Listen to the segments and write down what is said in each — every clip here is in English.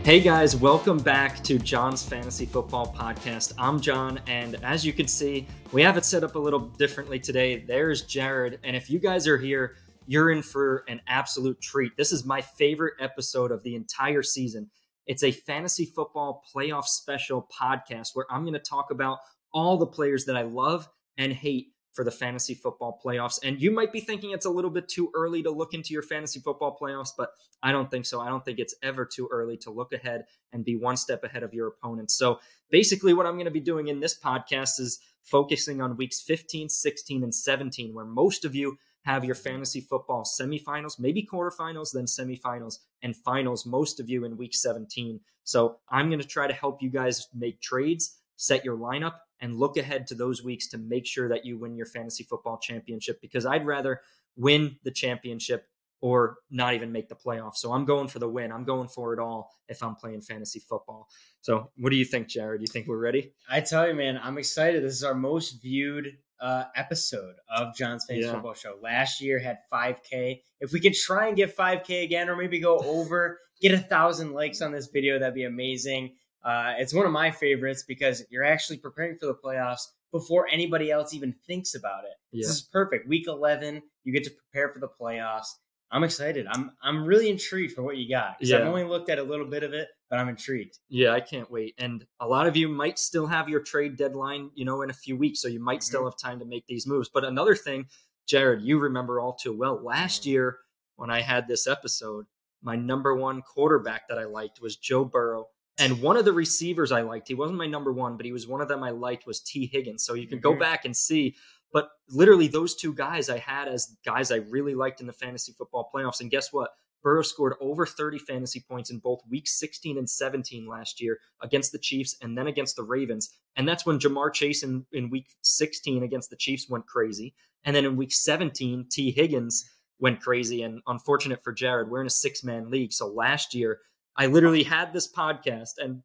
Hey guys, welcome back to John's Fantasy Football Podcast. I'm John, and as you can see, we have it set up a little differently today. There's Jared, and if you guys are here, you're in for an absolute treat. This is my favorite episode of the entire season. It's a fantasy football playoff special podcast where I'm going to talk about all the players that I love and hate for the fantasy football playoffs. And you might be thinking it's a little bit too early to look into your fantasy football playoffs, but I don't think so. I don't think it's ever too early to look ahead and be one step ahead of your opponents. So basically what I'm going to be doing in this podcast is focusing on weeks 15, 16, and 17, where most of you have your fantasy football semifinals, maybe quarterfinals, then semifinals, and finals, most of you in week 17. So I'm going to try to help you guys make trades, set your lineup, and look ahead to those weeks to make sure that you win your fantasy football championship, because I'd rather win the championship or not even make the playoffs. So I'm going for the win. I'm going for it all if I'm playing fantasy football. So what do you think, Jared? You think we're ready? I tell you, man, I'm excited. This is our most viewed episode of John's Fantasy Football Show. Last year had 5K. If we could try and get 5K again, or maybe go over, get 1,000 likes on this video, that'd be amazing. It's one of my favorites because you're actually preparing for the playoffs before anybody else even thinks about it. Yeah. This is perfect. Week 11, you get to prepare for the playoffs. I'm excited. I'm really intrigued for what you got. Because I've only looked at a little bit of it, but I'm intrigued. Yeah, I can't wait. And a lot of you might still have your trade deadline, in a few weeks, so you might still have time to make these moves. But another thing, Jared, you remember all too well, last year when I had this episode, my number one quarterback that I liked was Joe Burrow. And one of the receivers I liked, he wasn't my number one, but he was one of them I liked, was T. Higgins. So you can go back and see. But literally those two guys I had as guys I really liked in the fantasy football playoffs. And guess what? Burrow scored over 30 fantasy points in both week 16 and 17 last year against the Chiefs and then against the Ravens. And that's when Jamar Chase in week 16 against the Chiefs went crazy. And then in week 17, T. Higgins went crazy. And unfortunate for Jared, we're in a 6-man league. So last year, I literally had this podcast and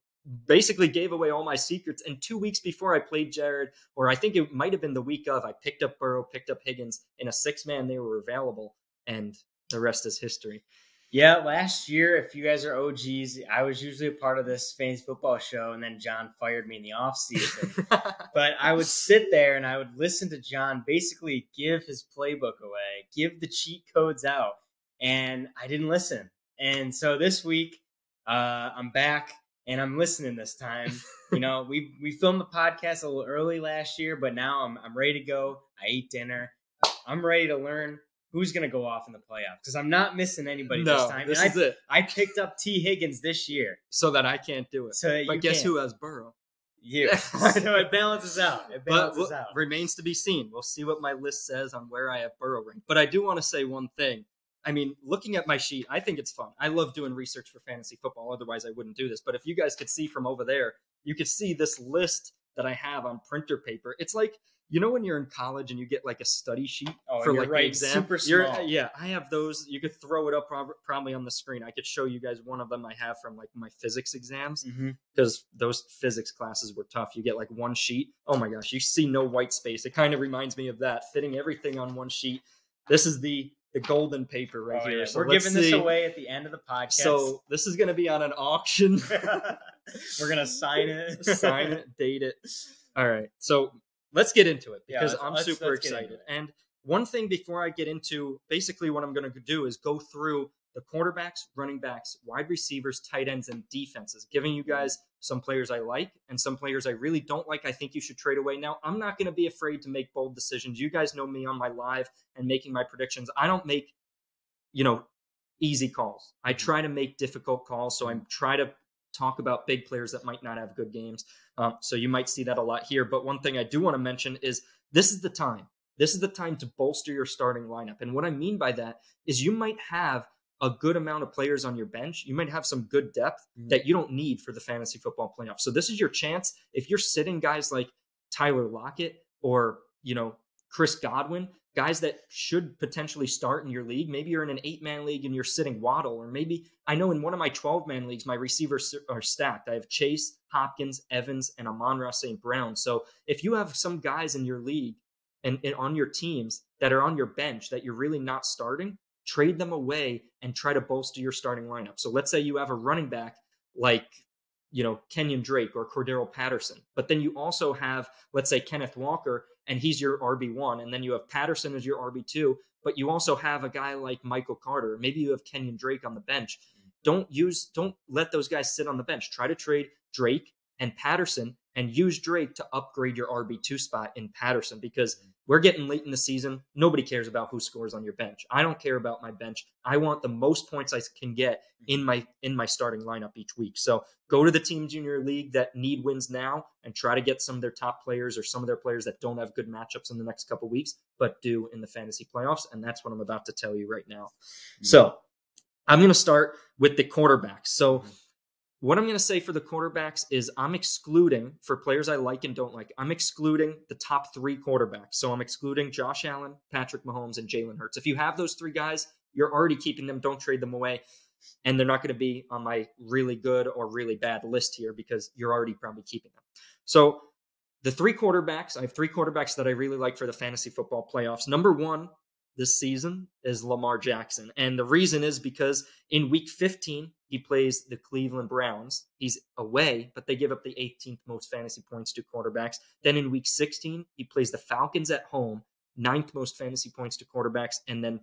basically gave away all my secrets. And 2 weeks before I played Jared, or I think it might have been the week of, I picked up Burrow, picked up Higgins. In a 6-man, they were available. And the rest is history. Yeah, last year, if you guys are OGs, I was usually a part of this fantasy football show, and then John fired me in the offseason. But I would sit there and I would listen to John basically give his playbook away, give the cheat codes out, and I didn't listen. And so this week, I'm back and I'm listening this time. We filmed the podcast a little early last year, but now I'm ready to go. I ate dinner. I'm ready to learn who's going to go off in the playoffs because I'm not missing anybody this time. This is it. I picked up T. Higgins this year. So that I can't do it. But guess who has Burrow? You. So it balances out. Remains to be seen. We'll see what my list says on where I have Burrow ranked. But I do want to say one thing. I mean, looking at my sheet, I think it's fun. I love doing research for fantasy football. Otherwise, I wouldn't do this. But if you guys could see from over there, you could see this list that I have on printer paper. It's like, when you're in college and you get like a study sheet for like the exam. Super small. I have those. You could throw it up probably on the screen. I could show you guys one of them I have from like my physics exams because those physics classes were tough. You get like one sheet. Oh my gosh, you see no white space. It kind of reminds me of that, fitting everything on one sheet. This is the golden paper right here. Yeah. So we're giving this away at the end of the podcast. So this is going to be on an auction. We're going to sign it. Date it. All right. So let's get into it because I'm super excited. And one thing before I get into basically what I'm going to do is go through the quarterbacks, running backs, wide receivers, tight ends, and defenses, giving you guys some players I like and some players I really don't like. I think you should trade away. Now, I'm not going to be afraid to make bold decisions. You guys know me on my live and making my predictions. I don't make, easy calls. I try to make difficult calls. So I try to talk about big players that might not have good games. So you might see that a lot here. But one thing I do want to mention is this is the time. This is the time to bolster your starting lineup. And what I mean by that is you might have a good amount of players on your bench. You might have some good depth that you don't need for the fantasy football playoffs. So this is your chance. If you're sitting guys like Tyler Lockett or, Chris Godwin, guys that should potentially start in your league. Maybe you're in an 8-man league and you're sitting Waddle, or maybe I know in one of my 12-man leagues, my receivers are stacked. I have Chase, Hopkins, Evans, and Amon-Ra St. Brown. So if you have some guys in your league and on your teams that are on your bench that you're really not starting, trade them away and try to bolster your starting lineup. So let's say you have a running back like, Kenyon Drake or Cordero Patterson. But then you also have, let's say, Kenneth Walker, and he's your RB1. And then you have Patterson as your RB2. But you also have a guy like Michael Carter. Maybe you have Kenyon Drake on the bench. Don't let those guys sit on the bench. Try to trade Drake and Patterson and use Drake to upgrade your RB2 spot in Patterson, because we're getting late in the season. Nobody cares about who scores on your bench. I don't care about my bench. I want the most points I can get in my starting lineup each week. So go to the teams in your league that need wins now and try to get some of their top players or some of their players that don't have good matchups in the next couple weeks, but do in the fantasy playoffs. And that's what I'm about to tell you right now. So I'm going to start with the quarterbacks. So what I'm going to say for the quarterbacks is I'm excluding, for players I like and don't like, I'm excluding the top 3 quarterbacks. So I'm excluding Josh Allen, Patrick Mahomes, and Jalen Hurts. If you have those 3 guys, you're already keeping them. Don't trade them away. And they're not going to be on my really good or really bad list here because you're already probably keeping them. So the 3 quarterbacks, I have 3 quarterbacks that I really like for the fantasy football playoffs. Number 1 this season is Lamar Jackson. And the reason is because in week 15, he plays the Cleveland Browns. He's away, but they give up the 18th most fantasy points to quarterbacks. Then in week 16, he plays the Falcons at home, 9th most fantasy points to quarterbacks. And then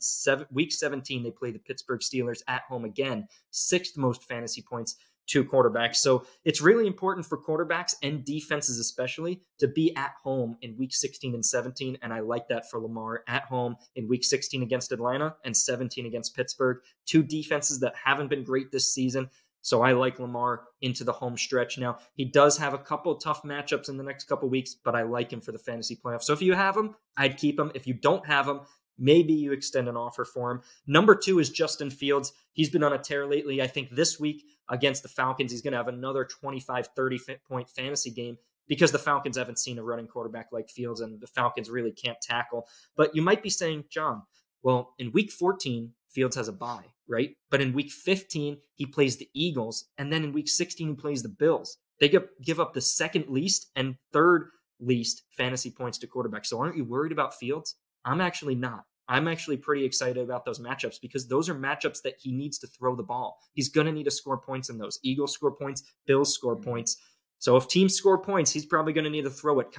week 17, they play the Pittsburgh Steelers at home again, 6th most fantasy points to quarterbacks. So it's really important for quarterbacks and defenses especially to be at home in week 16 and 17. And I like that for Lamar at home in week 16 against Atlanta and 17 against Pittsburgh. 2 defenses that haven't been great this season. So I like Lamar into the home stretch. Now, he does have a couple tough matchups in the next couple weeks, but I like him for the fantasy playoffs. So if you have him, I'd keep him. If you don't have him, maybe you extend an offer for him. Number 2 is Justin Fields. He's been on a tear lately. I think this week against the Falcons, he's going to have another 25, 30-point fantasy game because the Falcons haven't seen a running quarterback like Fields, and the Falcons really can't tackle. But you might be saying, John, well, in week 14, Fields has a bye, right? But in week 15, he plays the Eagles, and then in week 16, he plays the Bills. They give up the second least and third least fantasy points to quarterbacks. So aren't you worried about Fields? I'm actually not. I'm actually pretty excited about those matchups because those are matchups that he needs to throw the ball. He's going to need to score points in those. Eagles score points, Bills score points. So if teams score points, he's probably going to need to throw it.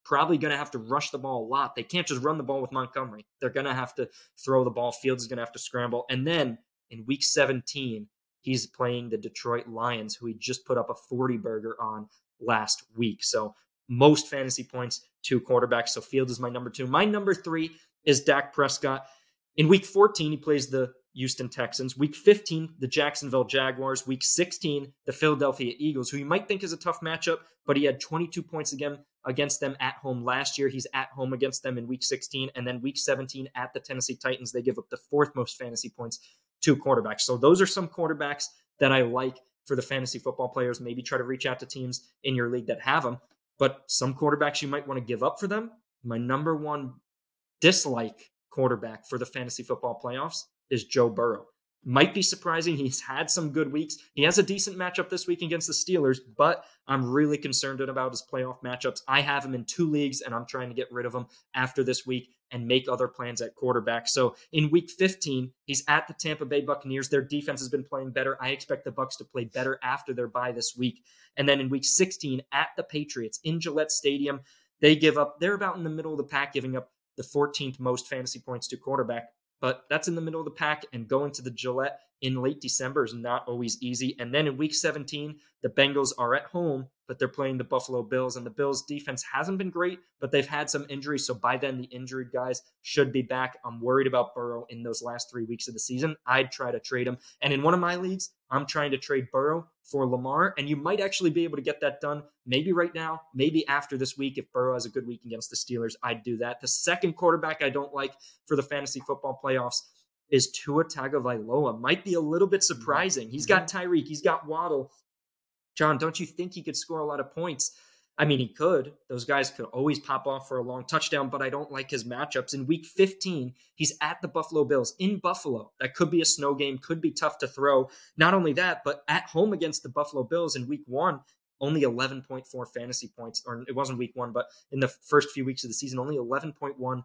Probably going to have to rush the ball a lot. They can't just run the ball with Montgomery. They're going to have to throw the ball. Fields is going to have to scramble. And then in week 17, he's playing the Detroit Lions, who he just put up a 40-burger on last week. So most fantasy points to quarterbacks. So Fields is my number 2. My number 3 is Dak Prescott. In week 14, he plays the Houston Texans. Week 15, the Jacksonville Jaguars. Week 16, the Philadelphia Eagles, who you might think is a tough matchup, but he had 22 points again against them at home last year. He's at home against them in week 16. And then week 17 at the Tennessee Titans, they give up the 4th most fantasy points to quarterbacks. So those are some quarterbacks that I like for the fantasy football players. Maybe try to reach out to teams in your league that have them. But some quarterbacks you might want to give up for them. My number 1 dislike quarterback for the fantasy football playoffs is Joe Burrow. Might be surprising. He's had some good weeks. He has a decent matchup this week against the Steelers, but I'm really concerned about his playoff matchups. I have him in 2 leagues, and I'm trying to get rid of him after this week and make other plans at quarterback. So in week 15, he's at the Tampa Bay Buccaneers. Their defense has been playing better. I expect the Bucs to play better after their bye this week. And then in week 16, at the Patriots in Gillette Stadium, they're about in the middle of the pack, giving up the 14th most fantasy points to quarterback. But that's in the middle of the pack, and going to the Gillette in late December is not always easy. And then in week 17, the Bengals are at home, but they're playing the Buffalo Bills, and the Bills' defense hasn't been great, but they've had some injuries. So by then, the injured guys should be back. I'm worried about Burrow in those last 3 weeks of the season. I'd try to trade him. And in one of my leagues, I'm trying to trade Burrow for Lamar, and you might actually be able to get that done maybe right now, maybe after this week. If Burrow has a good week against the Steelers, I'd do that. The second quarterback I don't like for the fantasy football playoffs is Tua Tagovailoa. Might be a little bit surprising. He's got Tyreek. He's got Waddle. John, don't you think he could score a lot of points? I mean, he could. Those guys could always pop off for a long touchdown, but I don't like his matchups. In week 15, he's at the Buffalo Bills in Buffalo. That could be a snow game, could be tough to throw. Not only that, but at home against the Buffalo Bills in week 1, only 11.4 fantasy points. Or it wasn't week 1, but in the first few weeks of the season, only 11.1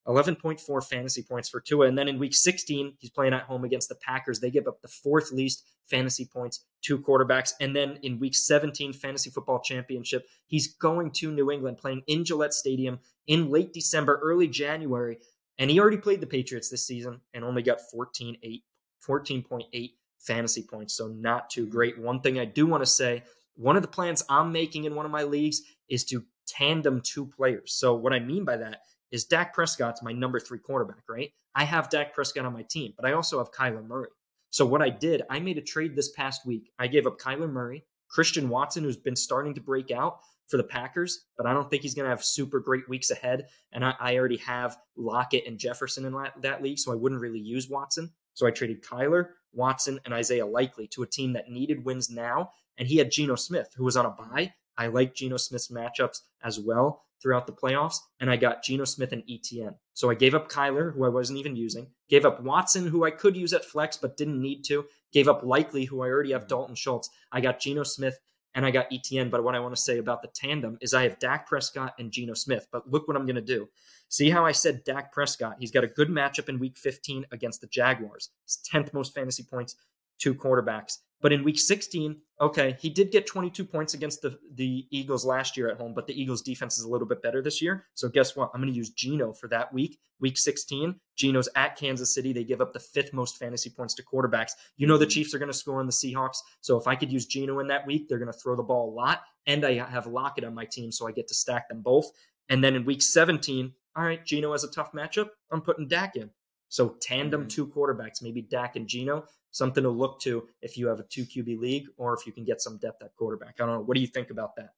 11.4 fantasy points for Tua. And then in week 16, he's playing at home against the Packers. They give up the 4th least fantasy points to quarterbacks. And then in week 17, fantasy football championship, he's going to New England, playing in Gillette Stadium in late December, early January. And he already played the Patriots this season and only got 14.8 fantasy points. So not too great. One thing I do want to say, one of the plans I'm making in one of my leagues is to tandem 2 players. So what I mean by that is Dak Prescott's my number 3 quarterback, right? I have Dak Prescott on my team, but I also have Kyler Murray. So what I did, I made a trade this past week. I gave up Kyler Murray, Christian Watson, who's been starting to break out for the Packers, but I don't think he's going to have super great weeks ahead. And I already have Lockett and Jefferson in that league, so I wouldn't really use Watson. So I traded Kyler, Watson, and Isaiah Likely to a team that needed wins now. And he had Geno Smith, who was on a bye. I like Geno Smith's matchups as well throughout the playoffs, and I got Geno Smith and ETN. So I gave up Kyler, who I wasn't even using, gave up Watson, who I could use at flex but didn't need to, gave up Likely, who I already have Dalton Schultz. I got Geno Smith, and I got ETN. But what I want to say about the tandem is I have Dak Prescott and Geno Smith. But look what I'm going to do. See how I said Dak Prescott? He's got a good matchup in week 15 against the Jaguars. It's 10th most fantasy points, 2 quarterbacks. But in week 16, okay, he did get 22 points against the Eagles last year at home, but the Eagles defense is a little bit better this year. So guess what? I'm going to use Geno for that week. Week 16, Geno's at Kansas City. They give up the 5th most fantasy points to quarterbacks. You know the Chiefs are going to score on the Seahawks. So if I could use Geno in that week, they're going to throw the ball a lot. And I have Lockett on my team, so I get to stack them both. And then in week 17, all right, Geno has a tough matchup. I'm putting Dak in. So tandem 2 quarterbacks, maybe Dak and Geno, something to look to if you have a 2 QB league or if you can get some depth at quarterback. I don't know. What do you think about that?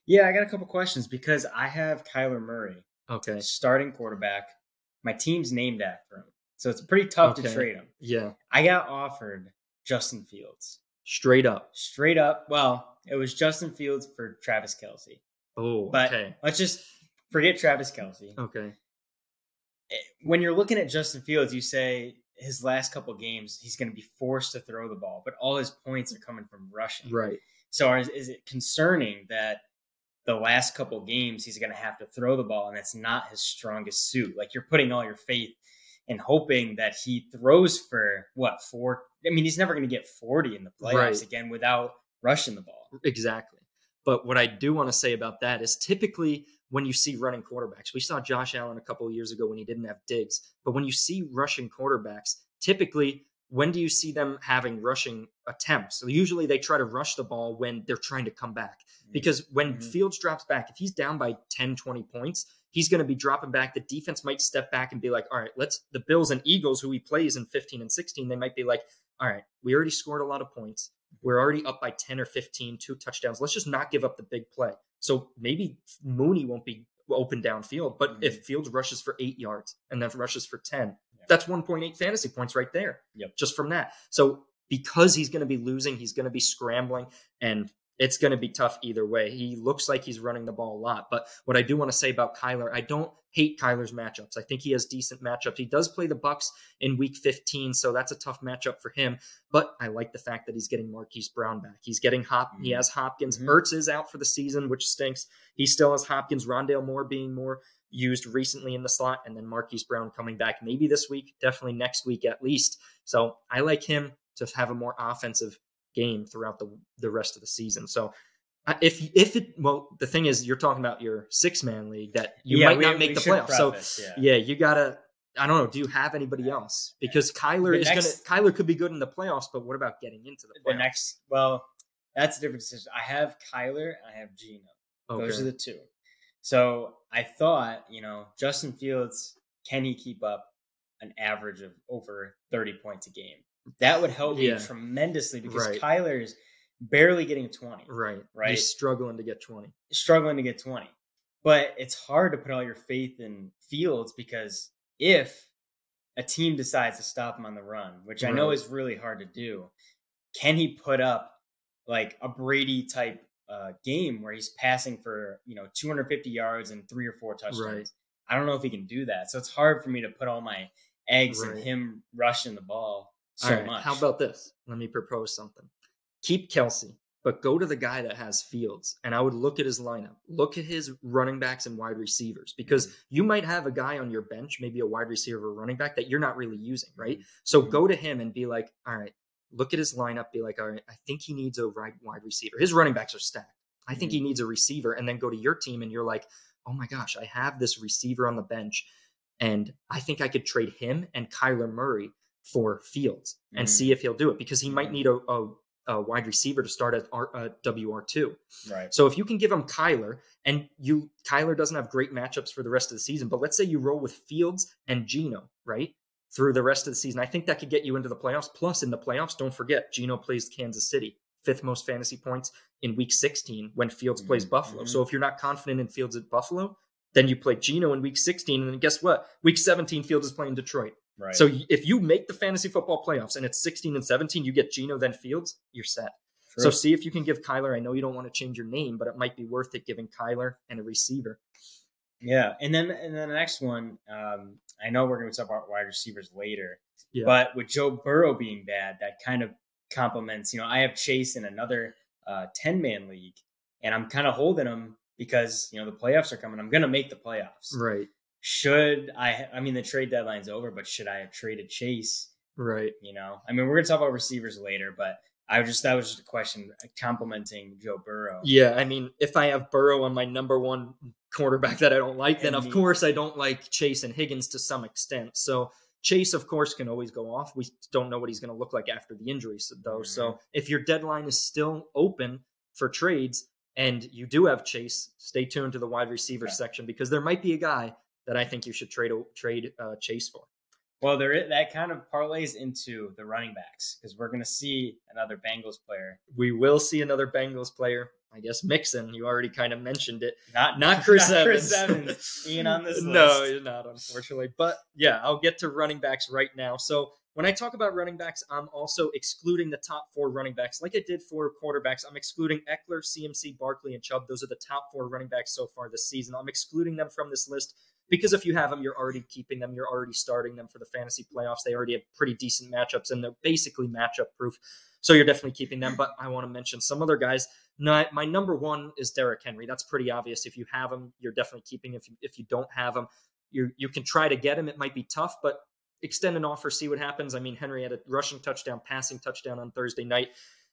Yeah, I got a couple questions because I have Kyler Murray, starting quarterback. My team's named after him, so it's pretty tough to trade him. Yeah. I got offered Justin Fields. Straight up. Well, it was Justin Fields for Travis Kelce. Oh, but let's just forget Travis Kelce. Okay. When you're looking at Justin Fields, you say his last couple games, he's going to be forced to throw the ball, but all his points are coming from rushing. Right. So is it concerning that the last couple games he's going to have to throw the ball and that's not his strongest suit? Like you're putting all your faith and hoping that he throws for 4? I mean, he's never going to get 40 in the playoffs again without rushing the ball. Exactly. But what I do want to say about that is typically when you see running quarterbacks, we saw Josh Allen a couple of years ago when he didn't have Diggs, but when you see rushing quarterbacks, typically, when do you see them having rushing attempts? So usually they try to rush the ball when they're trying to come back, because when Fields drops back, if he's down by 10, 20 points, he's going to be dropping back. The defense might step back and be like, all right, the Bills and Eagles, who he plays in 15 and 16, they might be like, all right, we already scored a lot of points. We're already up by 10 or 15, 2 touchdowns. Let's just not give up the big play. So maybe Mooney won't be open downfield, but if Fields rushes for 8 yards and then rushes for 10, that's 1.8 fantasy points right there. Just from that. So because he's going to be losing, he's going to be scrambling, and it's going to be tough either way. He looks like he's running the ball a lot. But what I do want to say about Kyler, I don't hate Kyler's matchups. I think he has decent matchups. He does play the Bucs in week 15, so that's a tough matchup for him. But I like the fact that he's getting Marquise Brown back. He's getting He has Hopkins. Ertz is out for the season, which stinks. He still has Hopkins. Rondale Moore being more used recently in the slot, and then Marquise Brown coming back maybe this week, definitely next week at least. So I like him to have a more offensive game throughout the rest of the season. So the thing is, you're talking about your 6-man league that you might not make the playoffs. So you gotta, I don't know, do you have anybody else? Because Kyler could be good in the playoffs, but what about getting into the playoffs? That's a different decision. I have Kyler and I have Geno. Those are the 2. So I thought, Justin Fields, can he keep up an average of over 30 points a game? That would help me tremendously, because Kyler's barely getting 20. Right. He's struggling to get 20. But it's hard to put all your faith in Fields, because if a team decides to stop him on the run, which I know is really hard to do, can he put up like a Brady type game where he's passing for 250 yards and 3 or 4 touchdowns? I don't know if he can do that. So it's hard for me to put all my eggs in him rushing the ball so much. How about this? Let me propose something. Keep Kelce. but go to the guy that has Fields. And I would look at his lineup, look at his running backs and wide receivers, because you might have a guy on your bench, maybe a wide receiver or running back that you're not really using, right? So go to him and be like, all right, look at his lineup, be like, all right, I think he needs a wide receiver. His running backs are stacked. I think he needs a receiver. And then go to your team and you're like, oh my gosh, I have this receiver on the bench, and I think I could trade him and Kyler Murray for Fields and see if he'll do it, because he might need a wide receiver to start at WR2. Right. So if you can give him Kyler, and Kyler doesn't have great matchups for the rest of the season, but let's say you roll with Fields and Geno, right, through the rest of the season, I think that could get you into the playoffs. Plus, in the playoffs, don't forget, Geno plays Kansas City, 5th most fantasy points in week 16 when Fields plays Buffalo. So if you're not confident in Fields at Buffalo, then you play Geno in week 16, and then guess what? Week 17, Fields is playing Detroit. Right. So if you make the fantasy football playoffs and it's 16 and 17, you get Geno, then Fields, you're set. True. So see if you can give Kyler, I know you don't want to change your name, but it might be worth it giving Kyler and a receiver. Yeah. And then the next one, I know we're going to talk about wide receivers later, but with Joe Burrow being bad, that kind of complements, I have Chase in another 10-man league, and I'm kind of holding him because, the playoffs are coming. I'm going to make the playoffs. Right. Should I mean, the trade deadline's over, but should I have traded Chase? Right. I mean, we're going to talk about receivers later, but that was just a question complimenting Joe Burrow. Yeah. I mean, if I have Burrow on my number one quarterback that I don't like, then of course I don't like Chase and Higgins to some extent. So Chase, of course, can always go off. We don't know what he's going to look like after the injuries, though. Mm-hmm. So if your deadline is still open for trades and you do have Chase, stay tuned to the wide receiver section, because there might be a guy that I think you should trade Chase for. Well, that kind of parlays into the running backs, because we're going to see another Bengals player. We will see another Bengals player. I guess Mixon, you already kind of mentioned it. Not Chris Evans. Ian on this list. No, you're not, unfortunately. But yeah, I'll get to running backs right now. So when I talk about running backs, I'm also excluding the top 4 running backs. Like I did for quarterbacks, I'm excluding Eckler, CMC, Barkley, and Chubb. Those are the top 4 running backs so far this season. I'm excluding them from this list because if you have them, you're already keeping them. You're already starting them for the fantasy playoffs. They already have pretty decent matchups, and they're basically matchup proof. So you're definitely keeping them. But I want to mention some other guys. My number 1 is Derrick Henry. That's pretty obvious. If you have him, you're definitely keeping him. If you don't have him, you can try to get him. It might be tough, but extend an offer, see what happens. I mean, Henry had a rushing touchdown, passing touchdown on Thursday night.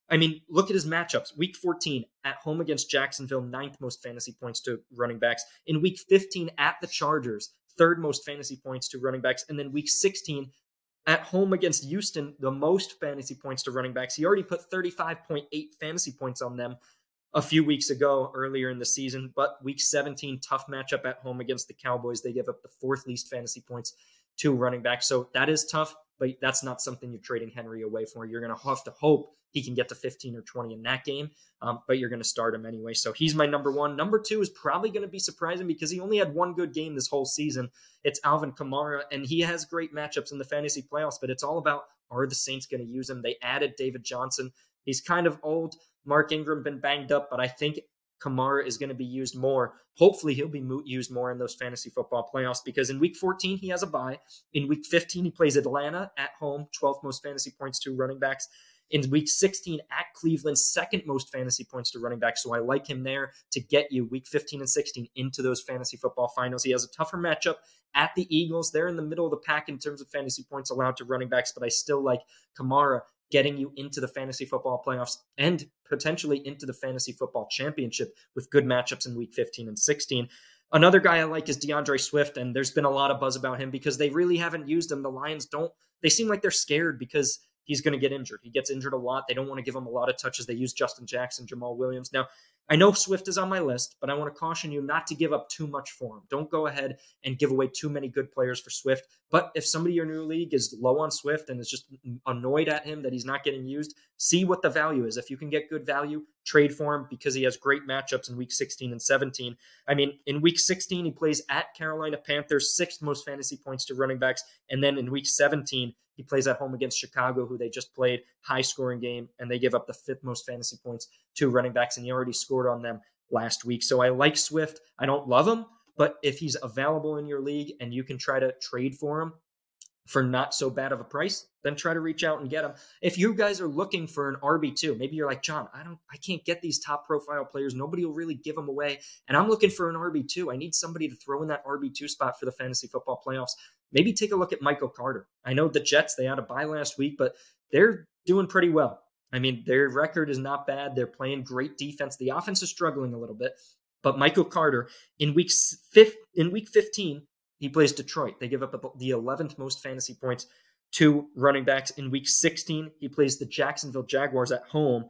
I mean, look at his matchups. Week 14, at home against Jacksonville, 9th most fantasy points to running backs. In week 15, at the Chargers, 3rd most fantasy points to running backs. And then week 16, at home against Houston, the most fantasy points to running backs. He already put 35.8 fantasy points on them a few weeks ago, earlier in the season. But week 17, tough matchup at home against the Cowboys. They give up the 4th least fantasy points to running back. So that is tough, but that's not something you're trading Henry away for. You're going to have to hope he can get to 15 or 20 in that game, but you're going to start him anyway. So he's my number 1. Number 2 is probably going to be surprising because he only had one good game this whole season. It's Alvin Kamara, and he has great matchups in the fantasy playoffs, but it's all about, are the Saints going to use him? They added David Johnson. He's kind of old. Mark Ingram been banged up, but I think Kamara is going to be used more. Hopefully he'll be used more in those fantasy football playoffs, because in week 14, he has a bye. In week 15, he plays Atlanta at home, 12th most fantasy points to running backs. In week 16, at Cleveland, 2nd most fantasy points to running backs. So I like him there to get you week 15 and 16 into those fantasy football finals. He has a tougher matchup at the Eagles. They're in the middle of the pack in terms of fantasy points allowed to running backs, but I still like Kamara getting you into the fantasy football playoffs and potentially into the fantasy football championship with good matchups in week 15 and 16. Another guy I like is DeAndre Swift, and there's been a lot of buzz about him because they really haven't used him. The Lions they seem like they're scared because he's going to get injured. He gets injured a lot. They don't want to give him a lot of touches. They use Justin Jackson, Jamal Williams. Now, I know Swift is on my list, but I want to caution you not to give up too much for him. Don't go ahead and give away too many good players for Swift. But if somebody in your league is low on Swift and is just annoyed at him that he's not getting used, see what the value is. If you can get good value, trade for him because he has great matchups in week 16 and 17. I mean, in week 16, he plays at Carolina Panthers, 6th most fantasy points to running backs. And then in week 17, he plays at home against Chicago, who they just played, high-scoring game, and they give up the 5th most fantasy points to running backs, and he already scored on them last week. So I like Swift. I don't love him, but if he's available in your league and you can try to trade for him, for not so bad of a price, then try to reach out and get them. If you guys are looking for an RB2, maybe you're like, John, I can't get these top profile players. Nobody will really give them away. And I'm looking for an RB2. I need somebody to throw in that RB2 spot for the fantasy football playoffs. Maybe take a look at Michael Carter. I know the Jets, they had a bye last week, but they're doing pretty well. I mean, their record is not bad. They're playing great defense. The offense is struggling a little bit, but Michael Carter in week 15, he plays Detroit. They give up the 11th most fantasy points to running backs. In week 16, he plays the Jacksonville Jaguars at home,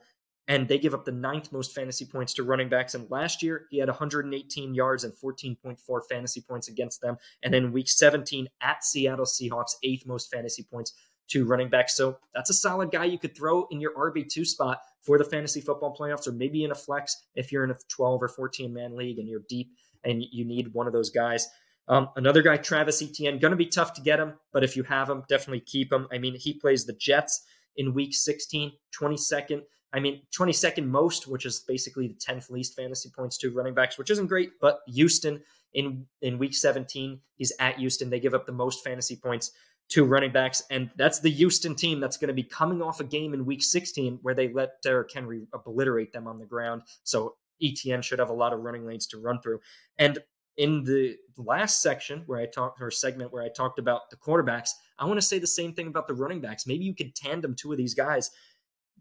and they give up the 9th most fantasy points to running backs. And last year, he had 118 yards and 14.4 fantasy points against them. And then week 17 at Seattle Seahawks, 8th most fantasy points to running backs. So that's a solid guy you could throw in your RB2 spot for the fantasy football playoffs, or maybe in a flex if you're in a 12 or 14-man league and you're deep and you need one of those guys. Another guy, Travis Etienne, going to be tough to get him, but if you have him, definitely keep him. I mean, he plays the Jets in week 16, 22nd most, which is basically the 10th least fantasy points to running backs, which isn't great, but Houston in week 17, he's at Houston. They give up the most fantasy points to running backs, and that's the Houston team that's going to be coming off a game in week 16 where they let Derrick Henry obliterate them on the ground. So Etienne should have a lot of running lanes to run through. And in the last segment where I talked about the quarterbacks, I want to say the same thing about the running backs. Maybe you could tandem two of these guys.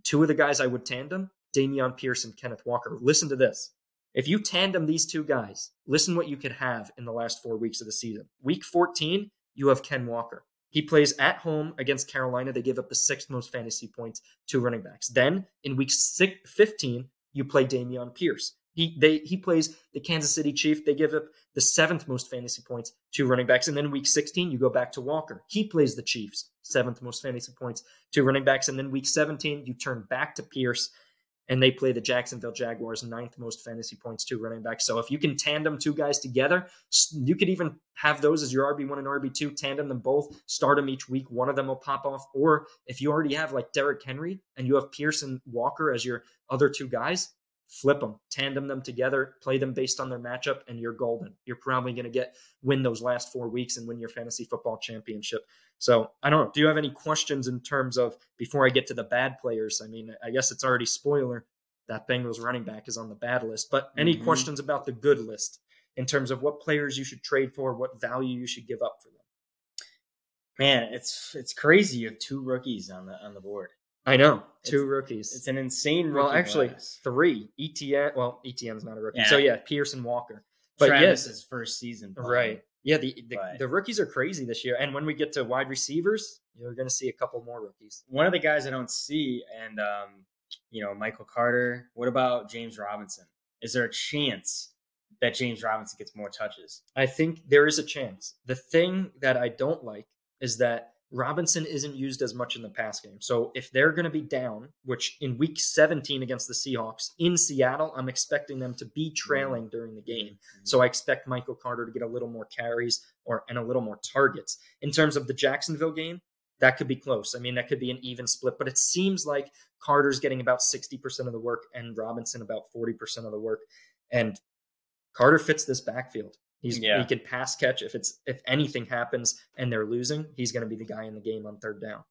Two of the guys I would tandem, Damion Pierce and Kenneth Walker. Listen to this. If you tandem these two guys, listen what you could have in the last 4 weeks of the season. Week 14, you have Ken Walker. He plays at home against Carolina. They give up the 6th most fantasy points to running backs. Then in week 15, you play Damion Pierce. He plays the Kansas City Chiefs. They give up the 7th most fantasy points to running backs. And then week 16, you go back to Walker. He plays the Chiefs, 7th most fantasy points to running backs. And then week 17, you turn back to Pierce, and they play the Jacksonville Jaguars, 9th most fantasy points to running backs. So if you can tandem two guys together, you could even have those as your RB1 and RB2, tandem them both, start them each week. One of them will pop off. Or if you already have like Derrick Henry and you have Pierce and Walker as your other two guys, flip them, tandem them together, play them based on their matchup, and you're golden. You're probably going to win those last 4 weeks and win your fantasy football championship. So I don't know. Do you have any questions in terms of, before I get to the bad players? I mean, I guess it's already spoiler that Bengals running back is on the bad list, but any questions about the good list in terms of what players you should trade for, what value you should give up for them? Man, it's crazy. You have 2 rookies on the board. I know. 2 rookies. It's an insane rookie. Well, actually, class. 3. Etienne. Well, Etienne's not a rookie. Yeah. So, yeah, Pierce and Walker. But Travis's first season. Right. Yeah, the rookies are crazy this year. And when we get to wide receivers, you're going to see a couple more rookies. One of the guys I don't see, and, Michael Carter. What about James Robinson? Is there a chance that James Robinson gets more touches? I think there is a chance. The thing that I don't like is that Robinson isn't used as much in the pass game. So if they're going to be down, which in week 17 against the Seahawks in Seattle, I'm expecting them to be trailing during the game. So I expect Michael Carter to get a little more carries and a little more targets. In terms of the Jacksonville game, that could be close. I mean, that could be an even split, but it seems like Carter's getting about 60% of the work and Robinson about 40% of the work. And Carter fits this backfield. He can pass catch. If anything happens and they're losing, he's going to be the guy in the game on 3rd down.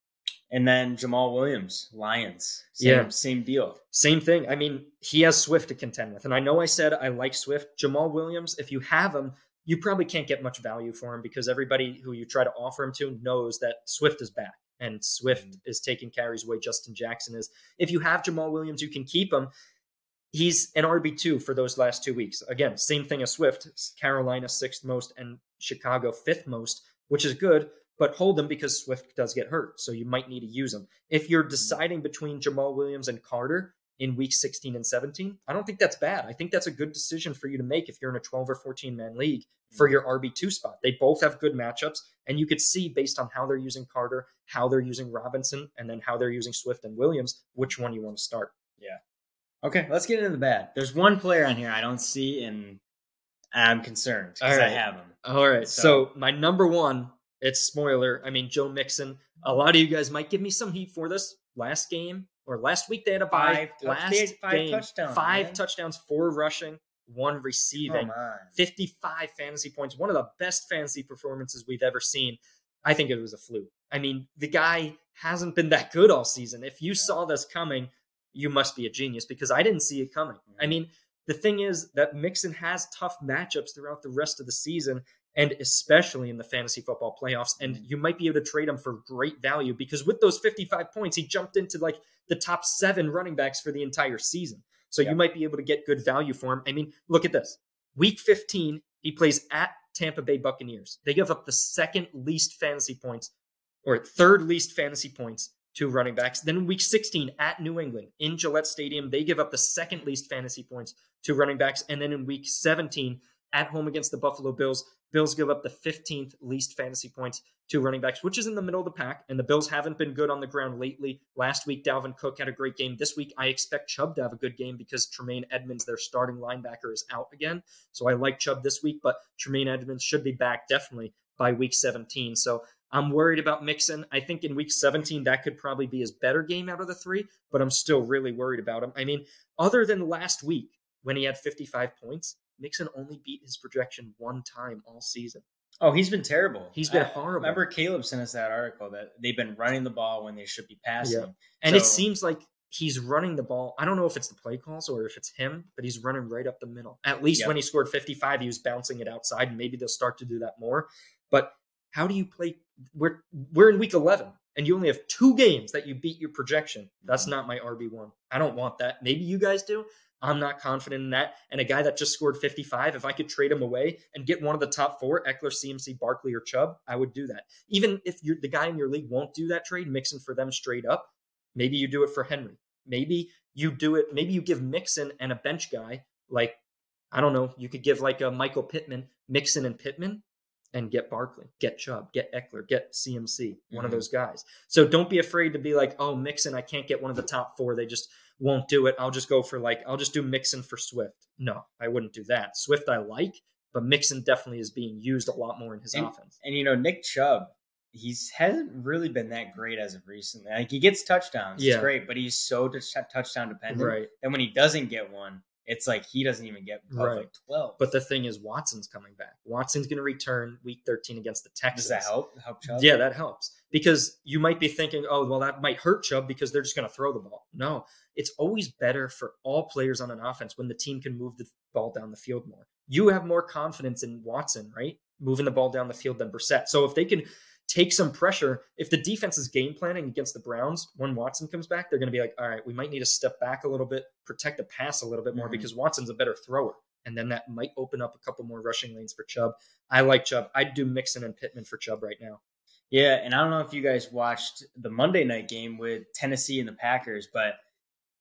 And then Jamal Williams, Lions. Same deal. Same thing. I mean, he has Swift to contend with. And I know I said I like Swift. Jamal Williams, if you have him, you probably can't get much value for him because everybody who you try to offer him to knows that Swift is back. And Swift is taking carries away. Justin Jackson is. If you have Jamal Williams, you can keep him. He's an RB2 for those last 2 weeks. Again, same thing as Swift. Carolina 6th most and Chicago 5th most, which is good, but hold him because Swift does get hurt, so you might need to use him. If you're deciding between Jamal Williams and Carter in week 16 and 17, I don't think that's bad. I think that's a good decision for you to make if you're in a 12 or 14-man league for your RB2 spot. They both have good matchups, and you could see based on how they're using Carter, how they're using Robinson, and then how they're using Swift and Williams, which one you want to start. Yeah. Okay, let's get into the bad. There's one player on here I don't see, and I'm concerned because I have him. All right, so my number one, it's spoiler. I mean, Joe Mixon. A lot of you guys might give me some heat for this. Last week they had a bye. Five touchdowns, 4 rushing, 1 receiving, 55 fantasy points. One of the best fantasy performances we've ever seen. I think it was a fluke. I mean, the guy hasn't been that good all season. If you saw this coming, you must be a genius because I didn't see it coming. I mean, the thing is that Mixon has tough matchups throughout the rest of the season, and especially in the fantasy football playoffs. And you might be able to trade him for great value because with those 55 points, he jumped into like the top 7 running backs for the entire season. So you might be able to get good value for him. I mean, look at this. Week 15, he plays at Tampa Bay Buccaneers. They give up the second least fantasy points or third least fantasy points to running backs. Then in week 16 at New England in Gillette Stadium, they give up the second least fantasy points to running backs. And then in week 17 at home against the Buffalo Bills, Bills give up the 15th least fantasy points to running backs, which is in the middle of the pack. And the Bills haven't been good on the ground lately. Last week, Dalvin Cook had a great game. This week, I expect Chubb to have a good game because Tremaine Edmonds, their starting linebacker, is out again. So I like Chubb this week, but Tremaine Edmonds should be back definitely by week 17. So I'm worried about Mixon. I think in week 17, that could probably be his better game out of the 3, but I'm still really worried about him. I mean, other than last week when he had 55 points, Mixon only beat his projection 1 time all season. Oh, he's been terrible. He's been horrible. Remember Caleb sent us that article that they've been running the ball when they should be passing. Yeah. And it seems like he's running the ball. I don't know if it's the play calls or if it's him, but he's running right up the middle. At least when he scored 55, he was bouncing it outside, and maybe they'll start to do that more. But how do you play? We're in week 11, and you only have 2 games that you beat your projection. That's not my RB1. I don't want that. Maybe you guys do. I'm not confident in that. And a guy that just scored 55, if I could trade him away and get one of the top 4, Eckler, CMC, Barkley, or Chubb, I would do that. Even if the guy in your league won't do that trade, Mixon for them straight up, maybe you do it for Henry. Maybe you do it. Maybe you give Mixon and a bench guy, like, I don't know, you could give like a Michael Pittman, Mixon and Pittman, and get Barkley, get Chubb, get Eckler, get CMC, one of those guys. So don't be afraid to be like, oh, Mixon, I can't get one of the top 4. They just won't do it. I'll just go for I'll just do Mixon for Swift. No, I wouldn't do that. Swift I like, but Mixon definitely is being used a lot more in his offense. And, Nick Chubb, hasn't really been that great as of recently. Like, he gets touchdowns. It's great, but he's so touchdown dependent. Right. And when he doesn't get one, it's like he doesn't even get like 12. But the thing is, Watson's coming back. Watson's going to return week 13 against the Texans. Does that help Chubb? Yeah, that helps. Because you might be thinking, oh, well, that might hurt Chubb because they're just going to throw the ball. No, it's always better for all players on an offense when the team can move the ball down the field more. You have more confidence in Watson, right? Moving the ball down the field than Brissett. So if they can take some pressure, if the defense is game planning against the Browns, when Watson comes back, they're going to be like, all right, we might need to step back a little bit, protect the pass a little bit more because Watson's a better thrower. And then that might open up a couple more rushing lanes for Chubb. I like Chubb. I'd do Mixon and Pittman for Chubb right now. Yeah, and I don't know if you guys watched the Monday night game with Tennessee and the Packers, but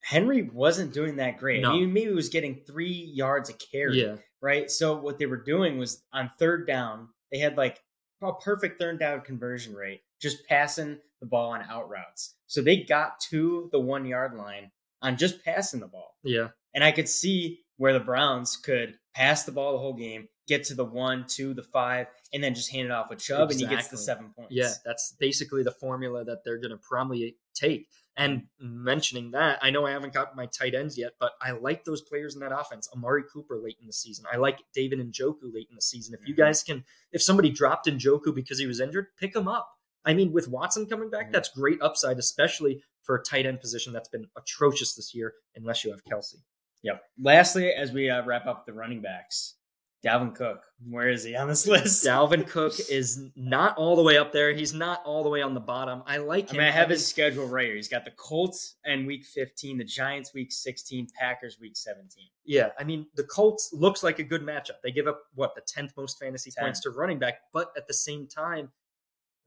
Henry wasn't doing that great. No. I mean, maybe he was getting 3 yards a carry, right? So what they were doing was on third down, they had like a perfect third down conversion rate, just passing the ball on out routes. So they got to the 1 yard line on just passing the ball. Yeah. And I could see where the Browns could pass the ball the whole game, get to the 1, 2, the 5, and then just hand it off with Chubb, and he gets the 7 points. Yeah, that's basically the formula that they're going to probably take. And mentioning that, I know I haven't got my tight ends yet, but I like those players in that offense. Amari Cooper late in the season. I like David Njoku late in the season. If you guys can, if somebody dropped Njoku because he was injured, pick him up. I mean, with Watson coming back, that's great upside, especially for a tight end position that's been atrocious this year, unless you have Kelsey. Yep. Lastly, as we wrap up the running backs, Dalvin Cook, where is he on this list? Dalvin Cook is not all the way up there. He's not all the way on the bottom. I like him. I have his schedule right here. He's got the Colts and week 15, the Giants week 16, Packers week 17. Yeah, I mean, the Colts looks like a good matchup. They give up, the 10th most fantasy points to running back. But at the same time,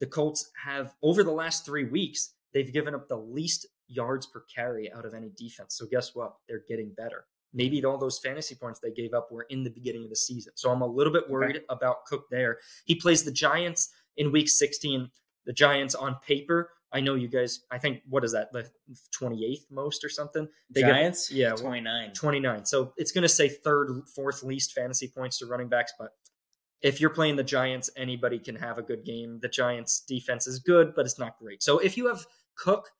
the Colts have, over the last 3 weeks, they've given up the least yards per carry out of any defense. So guess what? They're getting better. Maybe all those fantasy points they gave up were in the beginning of the season. So I'm a little bit worried about Cook there. He plays the Giants in week 16. The Giants on paper, I know you guys, I think, what is that, the 28th most or something? Giants? 29. 29. So it's going to say third, fourth least fantasy points to running backs. But if you're playing the Giants, anybody can have a good game. The Giants defense is good, but it's not great. So if you have Cook,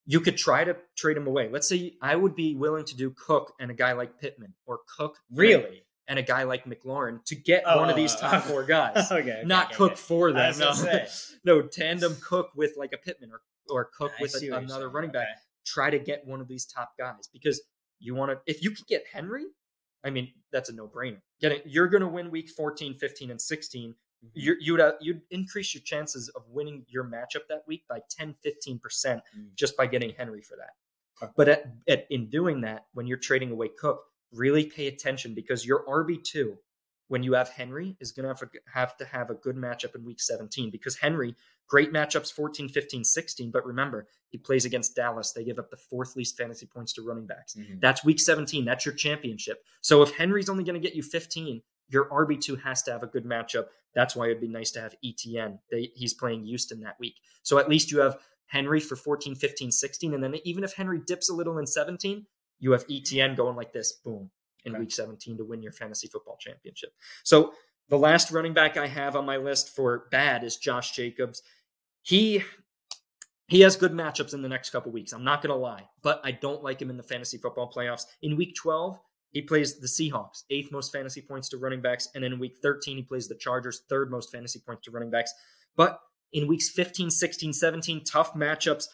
you could try to trade him away. Let's say I would be willing to do Cook and a guy like Pittman or Cook. Really? and a guy like McLaurin to get one of these top 4 guys. Not Cook for them. No, tandem Cook with like a Pittman or Cook with another running back. Try to get one of these top guys because you want to. If you can get Henry, I mean, that's a no-brainer. You're going to win week 14, 15, and 16. You'd increase your chances of winning your matchup that week by 10, 15% just by getting Henry for that. But in doing that, when you're trading away Cook, really pay attention because your RB2, when you have Henry, is going to have a good matchup in week 17 because Henry, great matchups 14, 15, 16. But remember, he plays against Dallas. They give up the 4th least fantasy points to running backs. That's week 17. That's your championship. So if Henry's only going to get you 15, your RB2 has to have a good matchup. That's why it'd be nice to have ETN. He's playing Houston that week. So at least you have Henry for 14, 15, 16. And then even if Henry dips a little in 17, you have ETN going like this, boom, in week 17 to win your fantasy football championship. So the last running back I have on my list for bad is Josh Jacobs. He has good matchups in the next couple weeks. I'm not going to lie, but I don't like him in the fantasy football playoffs. In week 12, he plays the Seahawks, 8th most fantasy points to running backs. And then in week 13, he plays the Chargers, 3rd most fantasy points to running backs. But in weeks 15, 16, 17, tough matchups,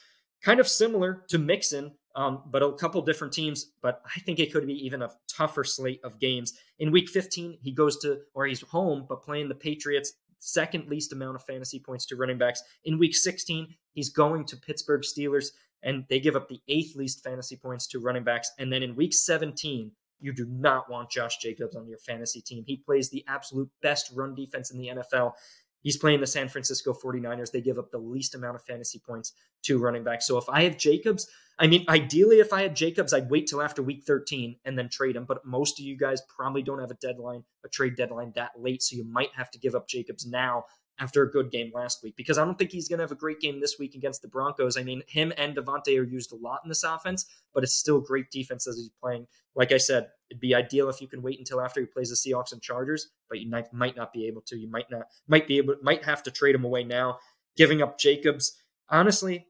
kind of similar to Mixon, but a couple different teams. But I think it could be even a tougher slate of games. In week 15, he's home, but playing the Patriots, 2nd least amount of fantasy points to running backs. In week 16, he's going to Pittsburgh Steelers, and they give up the 8th least fantasy points to running backs. And then in week 17, you do not want Josh Jacobs on your fantasy team. He plays the absolute best run defense in the NFL. He's playing the San Francisco 49ers. They give up the least amount of fantasy points to running backs. So if I have Jacobs, I mean, ideally, if I had Jacobs, I'd wait till after week 13 and then trade him. But most of you guys probably don't have a trade deadline that late. So you might have to give up Jacobs now after a good game last week, because I don't think he's going to have a great game this week against the Broncos. I mean, him and Devonte are used a lot in this offense, but it's still great defense as he's playing. Like I said, it'd be ideal if you can wait until after he plays the Seahawks and Chargers, but you might not be able to. You might have to trade him away now. Giving up Jacobs, honestly,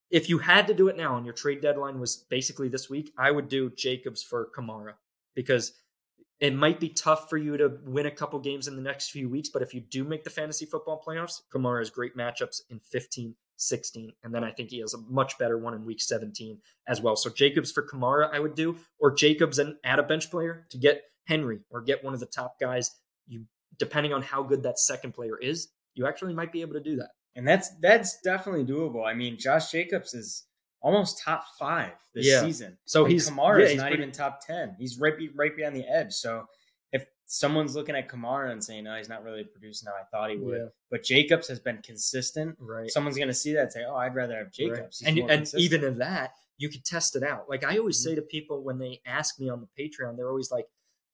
if you had to do it now and your trade deadline was basically this week, I would do Jacobs for Kamara, because it might be tough for you to win a couple games in the next few weeks, but if you do make the fantasy football playoffs, Kamara has great matchups in 15, 16, and then I think he has a much better one in week 17 as well. So Jacobs for Kamara I would do, or Jacobs and add a bench player to get Henry or get one of the top guys. You, depending on how good that second player is, you actually might be able to do that. And that's definitely doable. I mean, Josh Jacobs is almost top 5 this season. So Kamara is not even top 10. He's right behind the edge. So if someone's looking at Kamara and saying, no, he's not really producing how I thought he would, but Jacobs has been consistent. Right. Someone's going to see that and say, oh, I'd rather have Jacobs. Right. And even in that, you can test it out. Like I always say to people when they ask me on the Patreon, they're always like,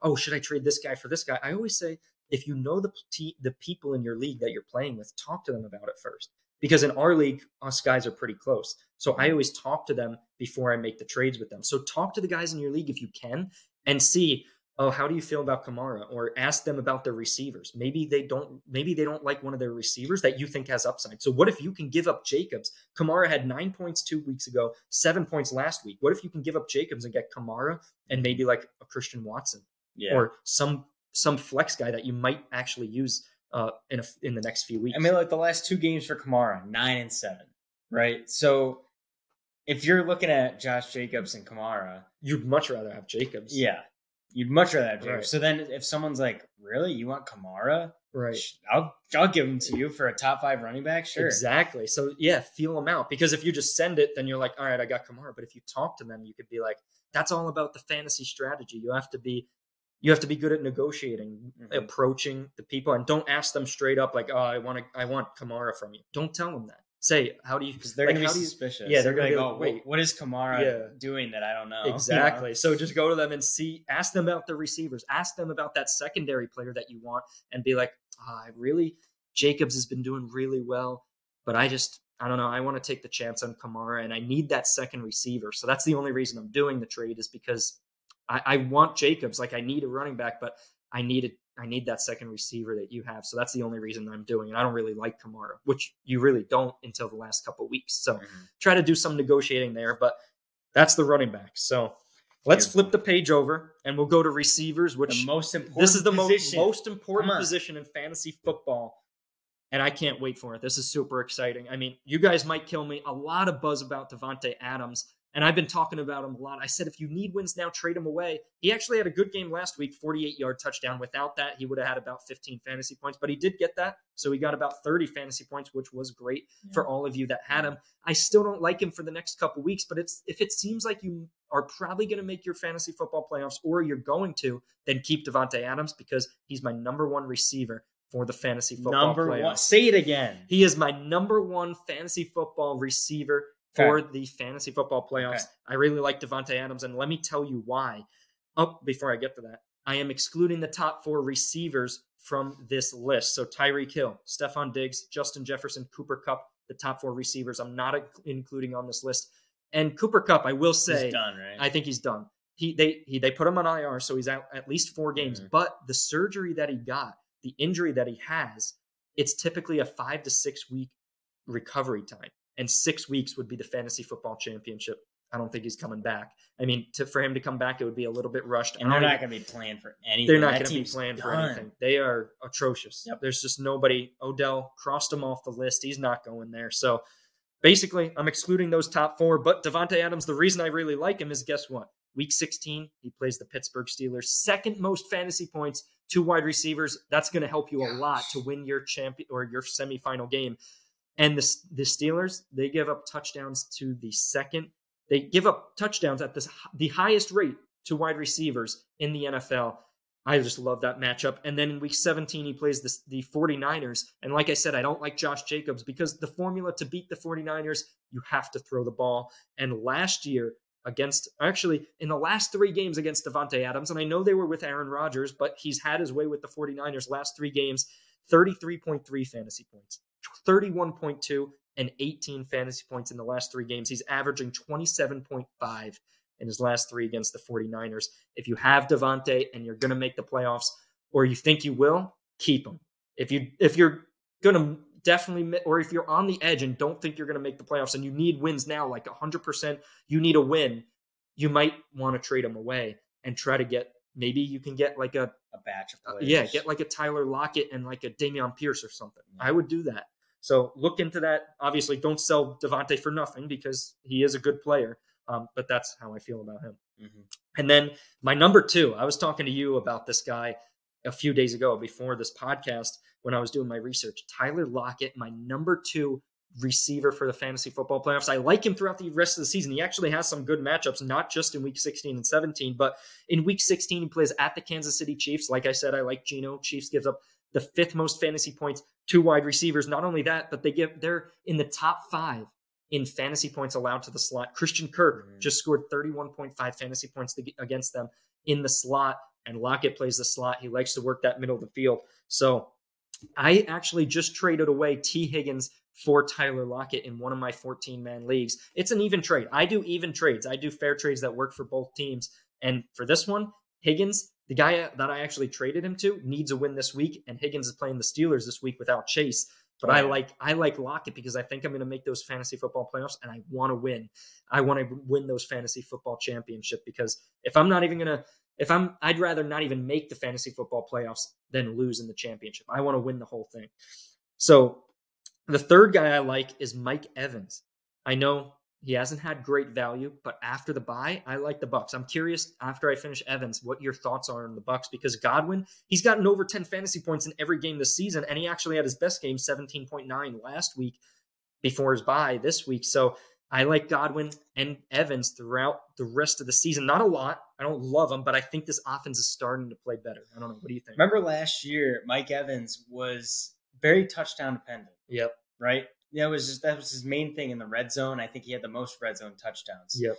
oh, should I trade this guy for this guy? I always say, if you know the people in your league that you're playing with, talk to them about it first. Because in our league, us guys are pretty close. So I always talk to them before I make the trades with them. So talk to the guys in your league if you can and see, oh, how do you feel about Kamara? Or ask them about their receivers. Maybe they don't like one of their receivers that you think has upside. So what if you can give up Jacobs? Kamara had 9 points 2 weeks ago, 7 points last week. What if you can give up Jacobs and get Kamara and maybe like a Christian Watson or some flex guy that you might actually use in the next few weeks? I mean, like the last 2 games for Kamara, 9 and 7, right? So if you're looking at Josh Jacobs and Kamara, you'd much rather have Jacobs. Yeah, you'd much rather have Jacobs. Right. So then if someone's like, really, you want Kamara? Right. I'll give him to you for a top 5 running back. Sure. Exactly. So yeah, feel them out, because if you just send it, then you're like, all right, I got Kamara. But if you talk to them, you could be like, that's all about the fantasy strategy. You have to be good at negotiating, approaching the people, and don't ask them straight up like, oh, I want Kamara from you. Don't tell them that. Say, how do you? Because they're going to be suspicious. Yeah, they're going to go, wait, what is Kamara doing that I don't know? Exactly. So just go to them and ask them about the receivers, ask them about that secondary player that you want, and be like, Jacobs has been doing really well, but I don't know. I want to take the chance on Kamara, and I need that second receiver. So that's the only reason I'm doing the trade, is because I want Jacobs. Like I need a running back, but I need that second receiver that you have. So that's the only reason I'm doing it. I don't really like Kamara, which you really don't until the last couple of weeks. So try to do some negotiating there, but that's the running back. So Let's flip the page over, and we'll go to receivers, which the most important this is the position. most important position in fantasy football. And I can't wait for it. This is super exciting. I mean, you guys might kill me. A lot of buzz about Devonte Adams. And I've been talking about him a lot. I said, if you need wins now, trade him away. He actually had a good game last week, 48-yard touchdown. Without that, he would have had about 15 fantasy points. But he did get that. So he got about 30 fantasy points, which was great for all of you that had him. I still don't like him for the next couple weeks. But if it seems like you are probably going to make your fantasy football playoffs, or you're going to, then keep Devonte Adams, because he's my number one receiver for the fantasy football playoffs. Say it again. He is my number one fantasy football receiver for the fantasy football playoffs. Okay. I really like Devonte Adams, and let me tell you why. Before I get to that, I am excluding the top 4 receivers from this list. So Tyreek Hill, Stephon Diggs, Justin Jefferson, Cooper Kupp, the top 4 receivers I'm not including on this list. And Cooper Kupp, I will say, he's done, right? I think he's done. They put him on IR, so he's out at least 4 games. But the surgery that he got, the injury that he has, it's typically a 5 to 6 week recovery time. And 6 weeks would be the fantasy football championship. I don't think he's coming back. I mean, for him to come back, it would be a little bit rushed. And they're not going to be playing for anything. They're not going to be playing for anything. They are atrocious. Yep. There's just nobody. Odell crossed him off the list. He's not going there. So basically, I'm excluding those top 4. But Devonte Adams, the reason I really like him is, guess what? Week 16, he plays the Pittsburgh Steelers. Second most fantasy points, 2 wide receivers. That's going to help you a lot to win your champion or your semifinal game. And the Steelers, they give up touchdowns to the second. They give up touchdowns at the highest rate to wide receivers in the NFL. I just love that matchup. And then in week 17, he plays the 49ers. And like I said, I don't like Josh Jacobs, because the formula to beat the 49ers, you have to throw the ball. And last year, in the last 3 games against Devonte Adams, and I know they were with Aaron Rodgers, but he's had his way with the 49ers last 3 games, 33.3 fantasy points, 31.2, and 18 fantasy points in the last 3 games. He's averaging 27.5 in his last 3 against the 49ers. If you have Devonte and you're going to make the playoffs, or you think you will, keep him. If you're going to definitely, or if you're on the edge and don't think you're going to make the playoffs and you need wins now, like 100%, you need a win, you might want to trade him away and try to get, maybe you can get like a batch of players. Get like a Tyler Lockett and like a Damion Pierce or something. Yeah. I would do that. So look into that. Obviously, don't sell Devonte for nothing, because he is a good player. But that's how I feel about him. Mm-hmm. And then my number 2, I was talking to you about this guy a few days ago before this podcast when I was doing my research. Tyler Lockett, my number 2 receiver for the fantasy football playoffs. I like him throughout the rest of the season. He actually has some good matchups, not just in week 16 and 17, but in week 16, he plays at the Kansas City Chiefs. Like I said, I like Geno. Chiefs gives up the 5th most fantasy points to wide receivers. Not only that, but they're in the top 5 in fantasy points allowed to the slot. Christian Kirk just scored 31.5 fantasy points against them in the slot, and Lockett plays the slot. He likes to work that middle of the field. So I actually just traded away T. Higgins for Tyler Lockett in one of my 14-man leagues. It's an even trade. I do even trades. I do fair trades that work for both teams. And for this one, Higgins, the guy that I actually traded him to, needs a win this week, and Higgins is playing the Steelers this week without Chase. But I like Lockett, because I think I'm going to make those fantasy football playoffs, and I want to win. I want to win those fantasy football championship, because I'd rather not even make the fantasy football playoffs than lose in the championship. I want to win the whole thing. So the third guy I like is Mike Evans. I know he hasn't had great value, but after the bye, I like the Bucs. I'm curious, after I finish Evans, what your thoughts are on the Bucs, because Godwin, he's gotten over 10 fantasy points in every game this season, and he actually had his best game, 17.9 last week before his bye this week. So I like Godwin and Evans throughout the rest of the season. Not a lot. I don't love them, but I think this offense is starting to play better. I don't know. What do you think? Remember last year, Mike Evans was very touchdown dependent. Yep. Right? Yeah, that was his main thing in the red zone. I think he had the most red zone touchdowns. Yep.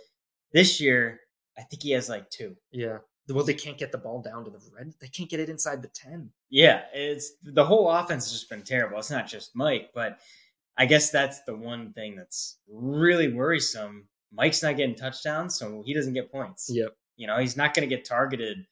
This year, I think he has like 2. Yeah. Well, they can't get the ball down to the red. They can't get it inside the 10. Yeah, it's the whole offense has just been terrible. It's not just Mike, but I guess that's the one thing that's really worrisome. Mike's not getting touchdowns, so he doesn't get points. Yep. He's not going to get targeted,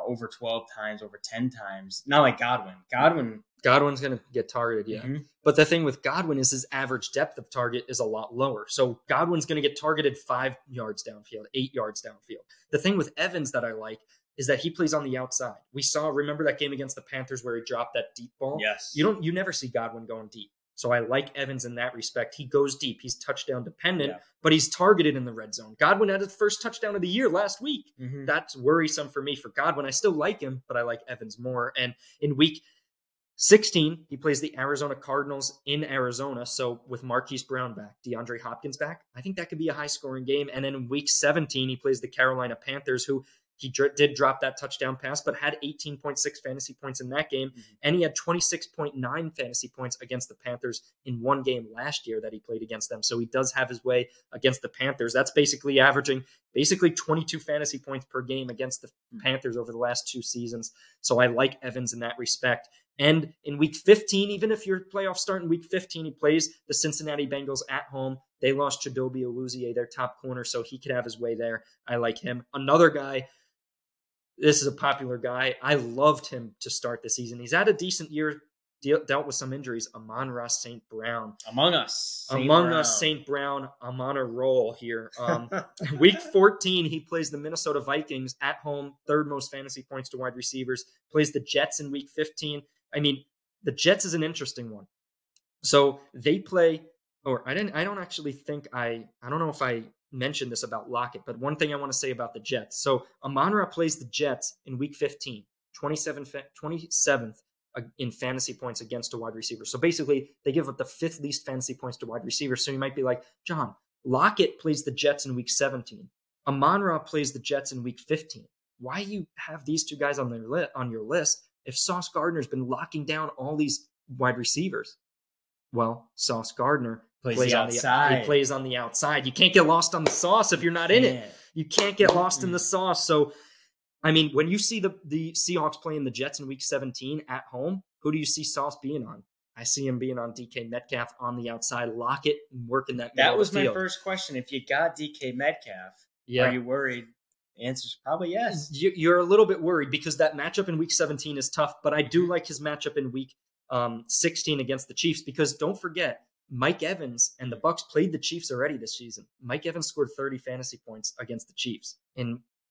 over 12 times, over 10 times. Not like Godwin. Godwin Godwin's going to get targeted, yeah. Mm-hmm. But the thing with Godwin is his average depth of target is a lot lower. So Godwin's going to get targeted 5 yards downfield, 8 yards downfield. The thing with Evans that I like is that he plays on the outside. Remember that game against the Panthers where he dropped that deep ball? Yes. You never see Godwin going deep. So I like Evans in that respect. He goes deep. He's touchdown dependent, but he's targeted in the red zone. Godwin had his first touchdown of the year last week. Mm-hmm. That's worrisome for me for Godwin. I still like him, but I like Evans more. And in week 16, he plays the Arizona Cardinals in Arizona. So with Marquise Brown back, DeAndre Hopkins back, I think that could be a high-scoring game. And then in week 17, he plays the Carolina Panthers, who he did drop that touchdown pass, but had 18.6 fantasy points in that game. Mm-hmm. And he had 26.9 fantasy points against the Panthers in one game last year that he played against them. So he does have his way against the Panthers. That's basically averaging 22 fantasy points per game against the Panthers over the last 2 seasons. So I like Evans in that respect. And in week 15, even if your playoffs start in week 15, he plays the Cincinnati Bengals at home. They lost Chidobe Awuzie, their top corner, so he could have his way there. I like him. Another guy, this is a popular guy. I loved him to start the season. He's had a decent year, dealt with some injuries. Amon-Ra St. Brown. Among us, St. Brown. I'm on a roll here. Week 14, he plays the Minnesota Vikings at home, 3rd most fantasy points to wide receivers. Plays the Jets in week 15. I mean, the Jets is an interesting one. So they play, or I don't know if I mentioned this about Lockett, but one thing I want to say about the Jets. So Amon-Ra plays the Jets in week 15, 27th in fantasy points against a wide receiver. So basically, they give up the 5th least fantasy points to wide receivers. So you might be like, John, Lockett plays the Jets in week 17. Amon-Ra plays the Jets in week 15. Why do you have these 2 guys on your list if Sauce Gardner's been locking down all these wide receivers? Well, Sauce Gardner plays on the outside. You can't get lost on the sauce if you're not in it. You can't get lost in the sauce. So, I mean, when you see the Seahawks playing the Jets in week 17 at home, who do you see Sauce being on? I see him being on DK Metcalf on the outside. Lock it and work in that. That was my first question. If you got DK Metcalf, are you worried? The answer is probably yes. You're a little bit worried because that matchup in week 17 is tough, but I do like his matchup in week 16 against the Chiefs because don't forget, Mike Evans and the Bucs played the Chiefs already this season. Mike Evans scored 30 fantasy points against the Chiefs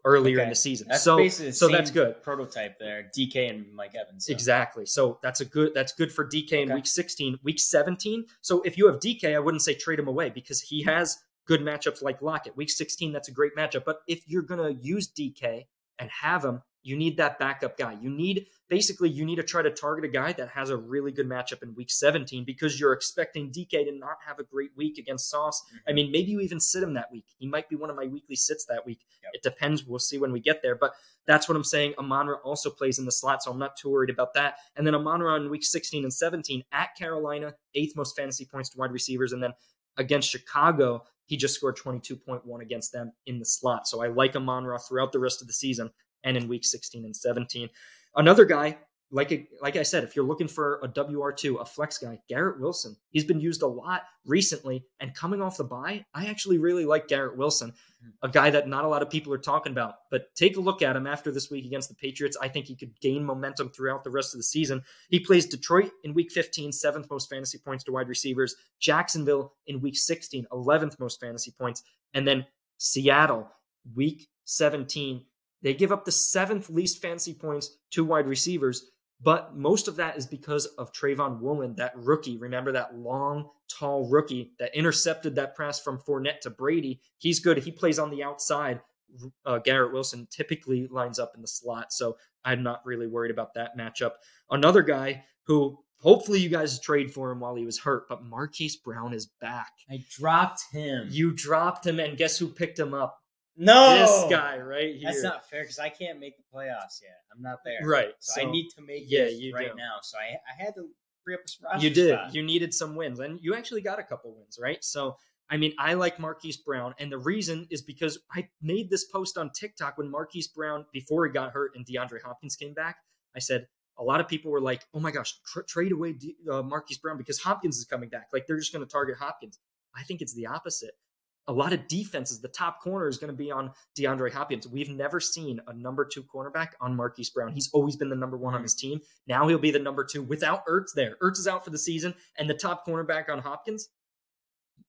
earlier in the season. That's that's good prototype there. DK and Mike Evans. So. Exactly. So that's good for DK in week 16. Week 17. So if you have DK, I wouldn't say trade him away because he has good matchups like Lockett. Week 16, that's a great matchup. But if you're going to use DK and have him, you need that backup guy. You need to try to target a guy that has a really good matchup in week 17 because you're expecting DK to not have a great week against Sauce. Mm-hmm. I mean, maybe you even sit him that week. He might be one of my weekly sits that week. Yep. It depends. We'll see when we get there. But that's what I'm saying. Amon-Ra also plays in the slot, so I'm not too worried about that. And then Amon-Ra in week 16 and 17 at Carolina, 8th most fantasy points to wide receivers. And then against Chicago, he just scored 22.1 against them in the slot. So I like Amon-Ra throughout the rest of the season and in week 16 and 17. Another guy, like I said, if you're looking for a WR2, a flex guy, Garrett Wilson. He's been used a lot recently, and coming off the bye, I actually really like Garrett Wilson, a guy that not a lot of people are talking about. But take a look at him after this week against the Patriots. I think he could gain momentum throughout the rest of the season. He plays Detroit in week 15, 7th most fantasy points to wide receivers. Jacksonville in week 16, 11th most fantasy points. And then Seattle, week 17, they give up the 7th least fantasy points to wide receivers, but most of that is because of Trayvon Woolen, that rookie. Remember that long, tall rookie that intercepted that pass from Fournette to Brady? He's good. He plays on the outside. Garrett Wilson typically lines up in the slot, so I'm not really worried about that matchup. Another guy who hopefully you guys trade for him while he was hurt, but Marquise Brown is back. I dropped him. You dropped him, and guess who picked him up? No, this guy right here. That's not fair because I can't make the playoffs yet. I'm not there. Right. So I need to make it right now. So I had to free up a roster You did. spot. You needed some wins, and you actually got a couple wins, right? So, I mean, I like Marquise Brown, and the reason is because I made this post on TikTok when Marquise Brown, before he got hurt and DeAndre Hopkins came back, I said, a lot of people were like, oh my gosh, trade away Marquise Brown because Hopkins is coming back. Like, they're just going to target Hopkins. I think it's the opposite. a lot of defenses, the top corner is going to be on DeAndre Hopkins. We've never seen a number 2 cornerback on Marquise Brown. He's always been the number 1 on his team. Now he'll be the number 2 without Ertz there. Ertz is out for the season, and the top cornerback on Hopkins.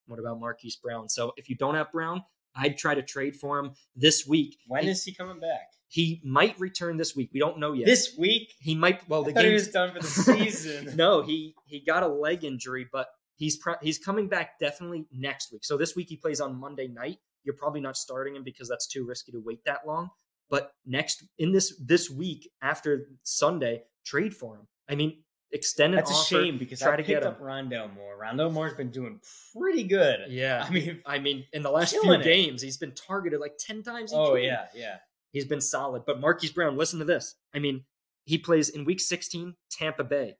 What about Marquise Brown? So if you don't have Brown, I'd try to trade for him this week. When is he coming back? He might return this week. We don't know yet. This week? He might. Well, I thought he was done for the season. No, he got a leg injury, but he's coming back definitely next week. So this week he plays on Monday night. You're probably not starting him because that's too risky to wait that long. But this week after Sunday, trade for him. I mean, extend an offer. That's a shame because I picked up Rondale Moore. Rondale Moore's been doing pretty good. Yeah. I mean, in the last few games, he's been targeted like 10 times each week. Yeah. He's been solid. But Marquise Brown, listen to this. I mean, he plays in week 16, Tampa Bay.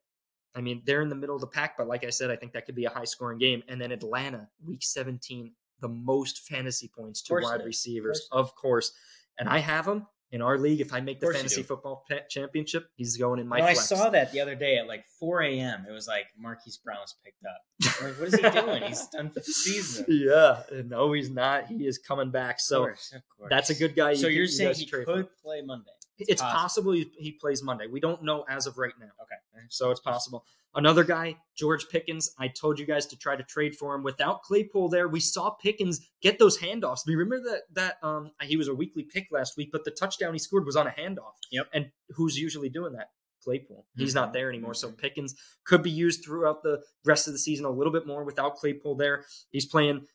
I mean, they're in the middle of the pack, but like I said, I think that could be a high-scoring game. And then Atlanta, week 17, the most fantasy points to wide receivers, of course. And I have him in our league. If I make the fantasy football championship, he's going in my flex. I saw that the other day at like 4 a.m. It was like Marquise Brown's picked up. I'm like, what is he doing? He's done for the season. Yeah. No, he's not. He is coming back. So of course. That's a good guy. So you're saying he could play Monday? It's possible he plays Monday. We don't know as of right now. Okay. So it's possible. Another guy, George Pickens. I told you guys to try to trade for him. Without Claypool there, we saw Pickens get those handoffs. We remember that he was a weekly pick last week, but the touchdown he scored was on a handoff. Yep. And who's usually doing that? Claypool. He's not there anymore. So Pickens could be used throughout the rest of the season a little bit more without Claypool there. He's playing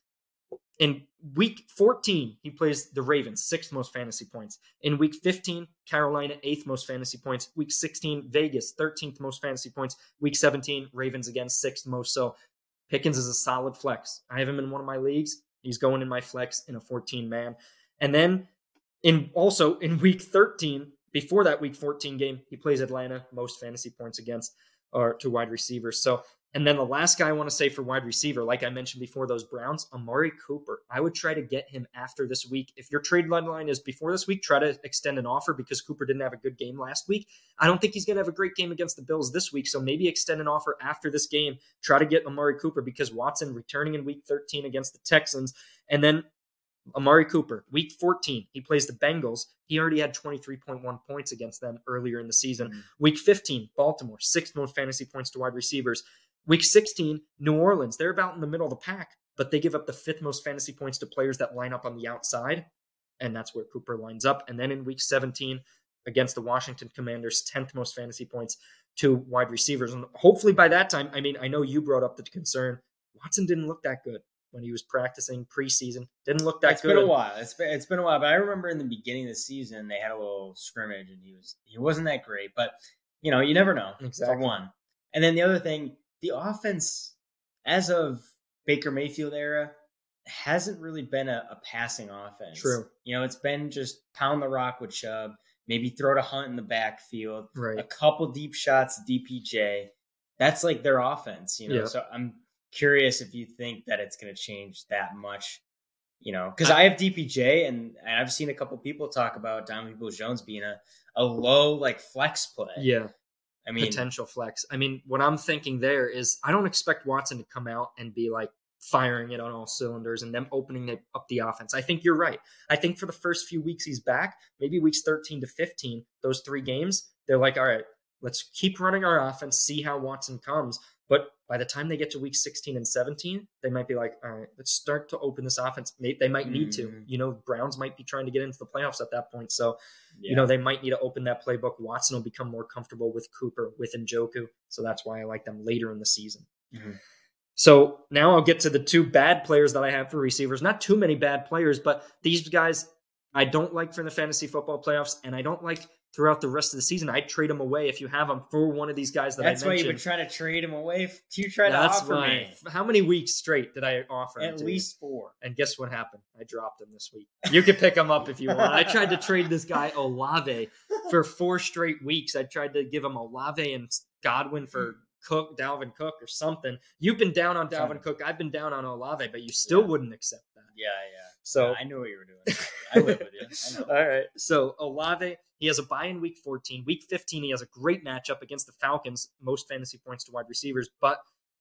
in week 14, he plays the Ravens, 6th most fantasy points. In week 15, Carolina, 8th most fantasy points. Week 16, Vegas, 13th most fantasy points. Week 17, Ravens again, 6th most. So Pickens is a solid flex. I have him in one of my leagues. He's going in my flex in a 14-man. And then in week 13, before that week 14 game, he plays Atlanta, most fantasy points against or to wide receivers. So, and then the last guy I want to say for wide receiver, like I mentioned before, those Browns, Amari Cooper. I would try to get him after this week. If your trade deadline is before this week, try to extend an offer because Cooper didn't have a good game last week. I don't think he's going to have a great game against the Bills this week, so maybe extend an offer after this game. Try to get Amari Cooper because Watson returning in week 13 against the Texans. And then Amari Cooper, week 14, he plays the Bengals. He already had 23.1 points against them earlier in the season. Mm-hmm. Week 15, Baltimore, 6th most fantasy points to wide receivers. Week 16, New Orleans, they're about in the middle of the pack, but they give up the 5th most fantasy points to players that line up on the outside, and that's where Cooper lines up. And then in week 17, against the Washington Commanders, 10th most fantasy points to wide receivers. And hopefully by that time, I mean, I know you brought up the concern, Watson didn't look that good when he was practicing preseason. Didn't look that good. It's been a while. It's been a while, but I remember in the beginning of the season, they had a little scrimmage, and he wasn't that great, but you know, you never know. Exactly. For one. And then the other thing, the offense, as of Baker Mayfield era, hasn't really been a passing offense. True. You know, it's been just pound the rock with Chubb, maybe throw to Hunt in the backfield, right. A couple deep shots, DPJ. That's like their offense, you know. Yeah. So I'm curious if you think that it's going to change that much, you know, because I have DPJ and I've seen a couple people talk about Donovan Peoples-Jones being a low like flex play. Yeah. I mean, potential flex. I mean, what I'm thinking there is I don't expect Watson to come out and be like firing it on all cylinders and them opening up the offense. I think you're right. I think for the first few weeks he's back, maybe weeks 13 to 15, those 3 games, they're like, all right, let's keep running our offense, see how Watson comes. But by the time they get to week 16 and 17, they might be like, all right, let's start to open this offense. They might need to. You know, Browns might be trying to get into the playoffs at that point. So, you know, they might need to open that playbook. Watson will become more comfortable with Cooper, with Njoku. So that's why I like them later in the season. Mm-hmm. So now I'll get to the 2 bad players that I have for receivers. Not too many bad players, but these guys I don't like for the fantasy football playoffs, and I don't like throughout the rest of the season. I'd trade him away if you have him for one of these guys that I mentioned. That's why you've been trying to trade him away. You tried to offer me. How many weeks straight did I offer him? At least 4. And guess what happened? I dropped him this week. You can pick him up if you want. I tried to trade this guy Olave for 4 straight weeks. I tried to give him Olave and Godwin for Dalvin Cook or something. You've been down on Dalvin Cook. I've been down on Olave, but you still wouldn't accept that. Yeah. So I knew what you were doing. I live with you. I know. All right. So Olave, he has a bye in week 14. Week 15, he has a great matchup against the Falcons, most fantasy points to wide receivers. But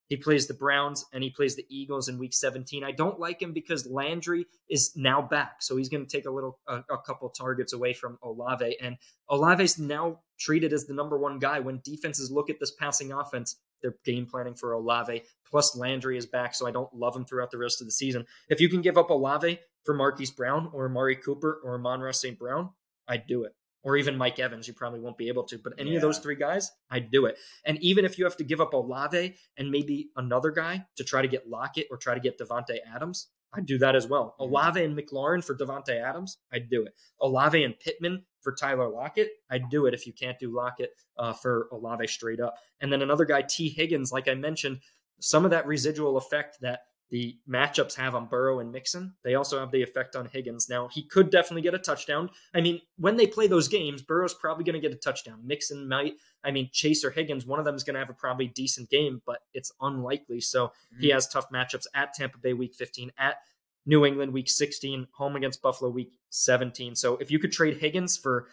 He plays the Browns and he plays the Eagles in week 17. I don't like him because Landry is now back. So he's going to take a couple targets away from Olave. And Olave's now treated as the number one guy. When defenses look at this passing offense, they're game planning for Olave. Plus Landry is back, so I don't love him throughout the rest of the season. If you can give up Olave for Marquise Brown or Amari Cooper or Amon-Ra St. Brown, I'd do it. Or even Mike Evans, you probably won't be able to. But any of those three guys, I'd do it. And even if you have to give up Olave and maybe another guy to try to get Lockett or try to get Devonte Adams, I'd do that as well. Olave and McLaurin for Devonte Adams, I'd do it. Olave and Pittman for Tyler Lockett, I'd do it if you can't do Lockett for Olave straight up. And then another guy, T. Higgins, like I mentioned, some of that residual effect that the matchups have on Burrow and Mixon, they also have the effect on Higgins. Now, he could definitely get a touchdown. I mean, when they play those games, Burrow's probably going to get a touchdown. Mixon might. I mean, Chase or Higgins, one of them is going to have a probably decent game, but it's unlikely. So he has tough matchups at Tampa Bay week 15, at New England week 16, home against Buffalo week 17. So if you could trade Higgins for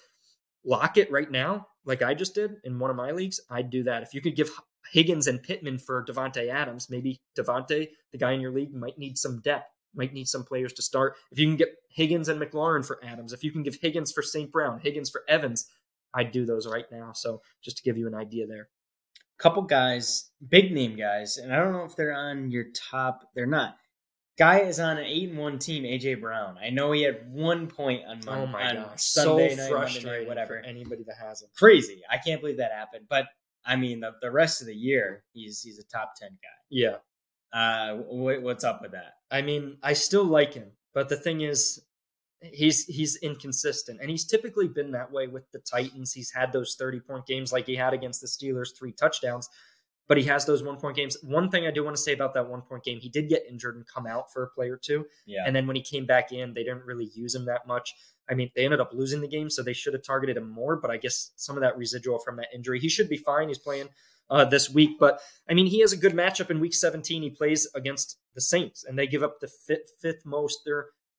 Lockett right now, like I just did in one of my leagues, I'd do that. If you could give Higgins and Pittman for Devonte Adams, maybe Devonte, the guy in your league, might need some depth, might need some players to start. If you can get Higgins and McLaurin for Adams, if you can give Higgins for St. Brown, Higgins for Evans, I'd do those right now. So just to give you an idea there. Couple guys, big name guys, and I don't know if they're on your top. They're not. Guy is on an 8-1 team, AJ Brown. I know he had 1 point on Monday, oh my gosh, Sunday so night, frustrating, Monday night, whatever. For anybody that has him. Crazy. I can't believe that happened. But I mean, the rest of the year, he's a top 10 guy. Yeah. What's up with that? I mean, I still like him, but the thing is, he's inconsistent, and he's typically been that way with the Titans. He's had those 30-point games like he had against the Steelers, 3 touchdowns. But he has those 1-point games. One thing I do want to say about that 1-point game, he did get injured and come out for a play or two. Yeah. And then when he came back in, they didn't really use him that much. I mean, they ended up losing the game, so they should have targeted him more. But I guess some of that residual from that injury, he should be fine. He's playing this week. But, I mean, he has a good matchup in week 17. He plays against the Saints, and they give up the fifth most.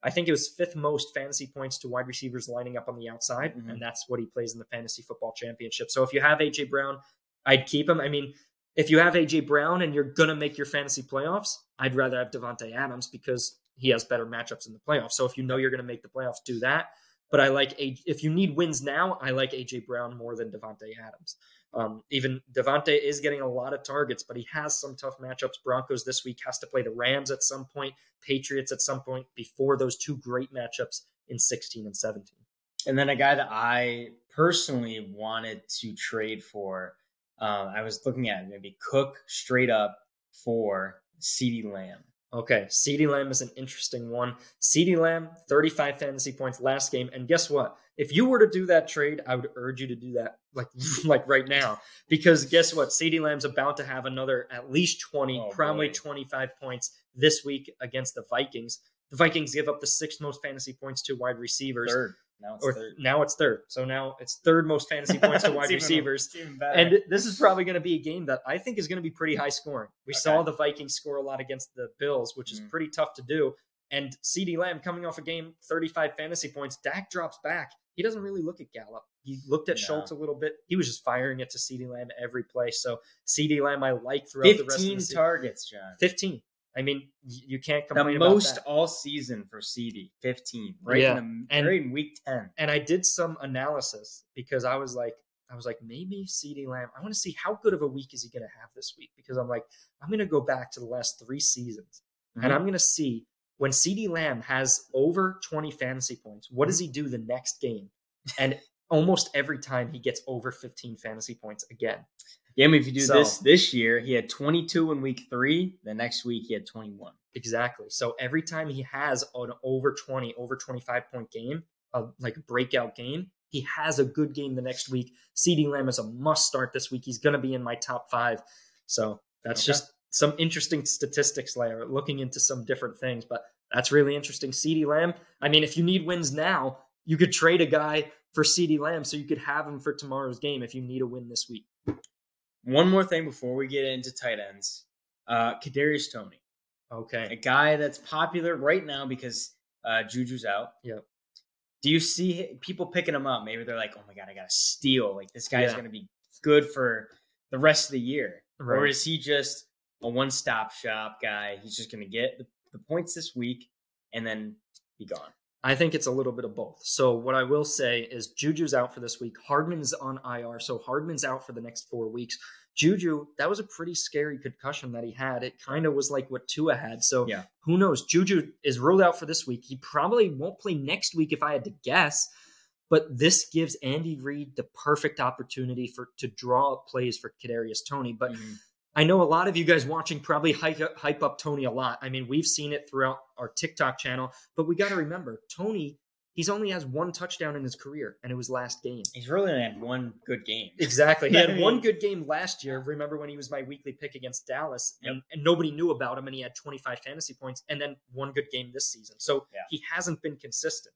I think it was 5th most fantasy points to wide receivers lining up on the outside, and that's what he plays in the Fantasy Football Championship. So if you have A.J. Brown, I'd keep him. I mean, if you have A.J. Brown and you're going to make your fantasy playoffs, I'd rather have Devonte Adams because he has better matchups in the playoffs. So if you know you're going to make the playoffs, do that. But if you need wins now, I like A.J. Brown more than Devonte Adams. Even Devonte is getting a lot of targets, but he has some tough matchups. Broncos this week, has to play the Rams at some point, Patriots at some point before those 2 great matchups in 16 and 17. And then a guy that I personally wanted to trade for, I was looking at maybe Cook straight up for CeeDee Lamb. Okay, CeeDee Lamb is an interesting one. CeeDee Lamb, 35 fantasy points last game. And guess what? If you were to do that trade, I would urge you to do that like right now. Because guess what? CeeDee Lamb's about to have another at least 20, probably 25 points this week against the Vikings. The Vikings give up the 6th most fantasy points to wide receivers. Third. Now it's third. So now it's 3rd most fantasy points to wide receivers. And this is probably going to be a game that I think is going to be pretty high scoring. We saw the Vikings score a lot against the Bills, which is pretty tough to do. And CeeDee Lamb coming off a game, 35 fantasy points. Dak drops back. He doesn't really look at Gallup. He looked at Schultz a little bit. He was just firing it to CeeDee Lamb every play. So CeeDee Lamb I like throughout the rest of the season. 15 targets, John. 15. I mean, you can't complain about that. The most all season for CeeDee, 15, right in week 10. And I did some analysis because I was like, maybe CeeDee Lamb, I want to see how good of a week is he going to have this week? Because I'm going to go back to the last 3 seasons, and I'm going to see when CeeDee Lamb has over 20 fantasy points, what does he do the next game? And almost every time he gets over 15 fantasy points again. Yeah, I mean, if you do this year, he had 22 in week 3. The next week, he had 21. Exactly. So every time he has an over 20, over 25-point game, like a breakout game, he has a good game the next week. CeeDee Lamb is a must start this week. He's going to be in my top 5. So that's just some interesting statistics layer, looking into some different things. But that's really interesting. CeeDee Lamb, I mean, if you need wins now, you could trade a guy for CeeDee Lamb so you could have him for tomorrow's game if you need a win this week. One more thing before we get into tight ends. Kadarius Toney. Okay. A guy that's popular right now because Juju's out. Yep. Do you see people picking him up? Maybe they're like, oh my God, I got to steal. Like, this guy's going to be good for the rest of the year. Right. Or is he just a one-stop shop guy. He's just going to get the points this week and then be gone. I think it's a little bit of both. So what I will say is Juju's out for this week. Hardman's on IR, so Hardman's out for the next 4 weeks. Juju, that was a pretty scary concussion that he had. It kind of was like what Tua had. So who knows? Juju is ruled out for this week. He probably won't play next week if I had to guess. But this gives Andy Reid the perfect opportunity to draw up plays for Kadarius Toney. But I know a lot of you guys watching probably hype up Toney a lot. I mean, we've seen it throughout our TikTok channel, but we got to remember, Toney, he's only has 1 touchdown in his career, and it was last game. He's really only had 1 good game. Exactly. He had 1 good game last year. Remember when he was my weekly pick against Dallas, and nobody knew about him, and he had 25 fantasy points, and then 1 good game this season. So he hasn't been consistent,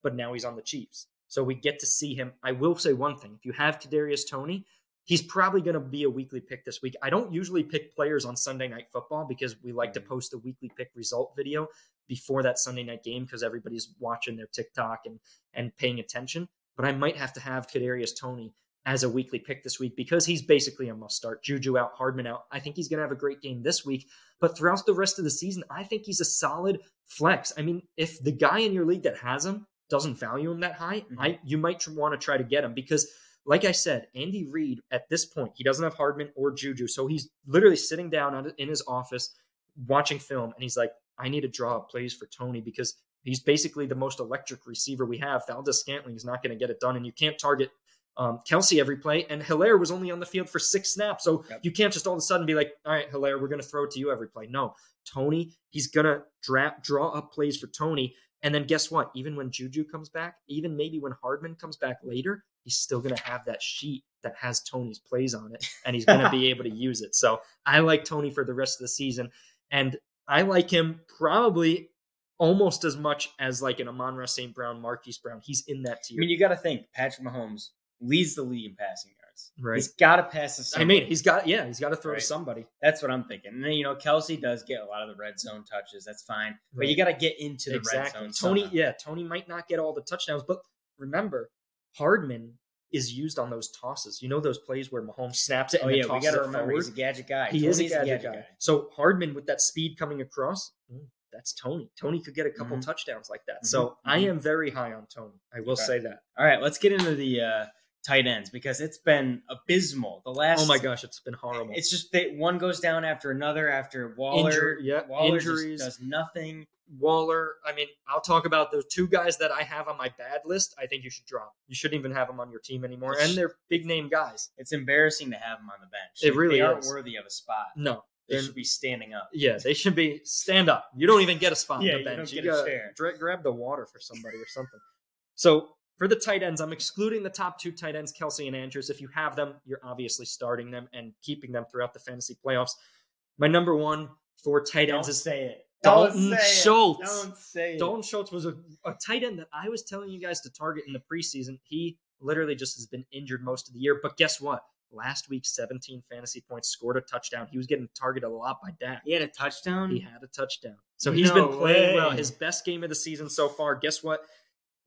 but now he's on the Chiefs. So we get to see him. I will say one thing. If you have Kadarius Toney, he's probably going to be a weekly pick this week. I don't usually pick players on Sunday Night Football because we like to post a weekly pick result video before that Sunday night game because everybody's watching their TikTok and paying attention. But I might have to have Kadarius Toney as a weekly pick this week because he's basically a must start. Juju out, Hardman out. I think he's going to have a great game this week. But throughout the rest of the season, I think he's a solid flex. I mean, if the guy in your league that has him doesn't value him that high, you might want to try to get him because – like I said, Andy Reid, at this point, he doesn't have Hardman or Juju. So he's literally sitting down in his office watching film, and he's like, I need to draw up plays for Toney because he's basically the most electric receiver we have. Valdez-Scantling is not going to get it done, and you can't target Kelsey every play. And Hilaire was only on the field for 6 snaps, so you can't just all of a sudden be like, all right, Hilaire, we're going to throw it to you every play. No, Toney, he's going to draw up plays for Toney. And then guess what? Even when Juju comes back, even maybe when Hardman comes back later, he's still going to have that sheet that has Toney's plays on it, and he's going to be able to use it. So I like Toney for the rest of the season, and I like him probably almost as much as like an Amon-Ra St. Brown, Marquise Brown. He's in that tier. I mean, you got to think Patrick Mahomes leads the league in passing yards. Right. He's got to pass to somebody. I mean, he's got to throw to somebody. That's what I'm thinking. And then, Kelsey does get a lot of the red zone touches. That's fine. But you got to get into the red zone. Toney might not get all the touchdowns, but remember, Hardman is used on those tosses. You know those plays where Mahomes snaps it and then tosses we got to it remember forward? He's a gadget guy. He is a gadget guy. So Hardman with that speed coming across, that's Toney. Toney could get a couple touchdowns like that. So I am very high on Toney. I will say that. All right, let's get into the tight ends because it's been abysmal. Oh my gosh, it's been horrible. It's just that one goes down after another after Waller. Waller injuries. Just does nothing. Waller, I mean, I'll talk about those 2 guys that I have on my bad list. I think you should drop. You shouldn't even have them on your team anymore. And they're big name guys. It's embarrassing to have them on the bench. It really they aren't is. worthy of a spot. No. They should be standing up. Yeah, they should be stand up. You don't even get a spot on the bench. You don't get a chair. Grab the water for somebody or something. So for the tight ends, I'm excluding the top 2 tight ends, Kelsey and Andrews. If you have them, you're obviously starting them and keeping them throughout the fantasy playoffs. My number 1 for tight ends is Dalton Schultz. Don't say it. Dalton Schultz was a tight end that I was telling you guys to target in the preseason. He literally just has been injured most of the year. But guess what? Last week, 17 fantasy points, scored a touchdown. He was getting targeted a lot by Dak. He had a touchdown? He had a touchdown. So he's been playing well. His best game of the season so far. Guess what?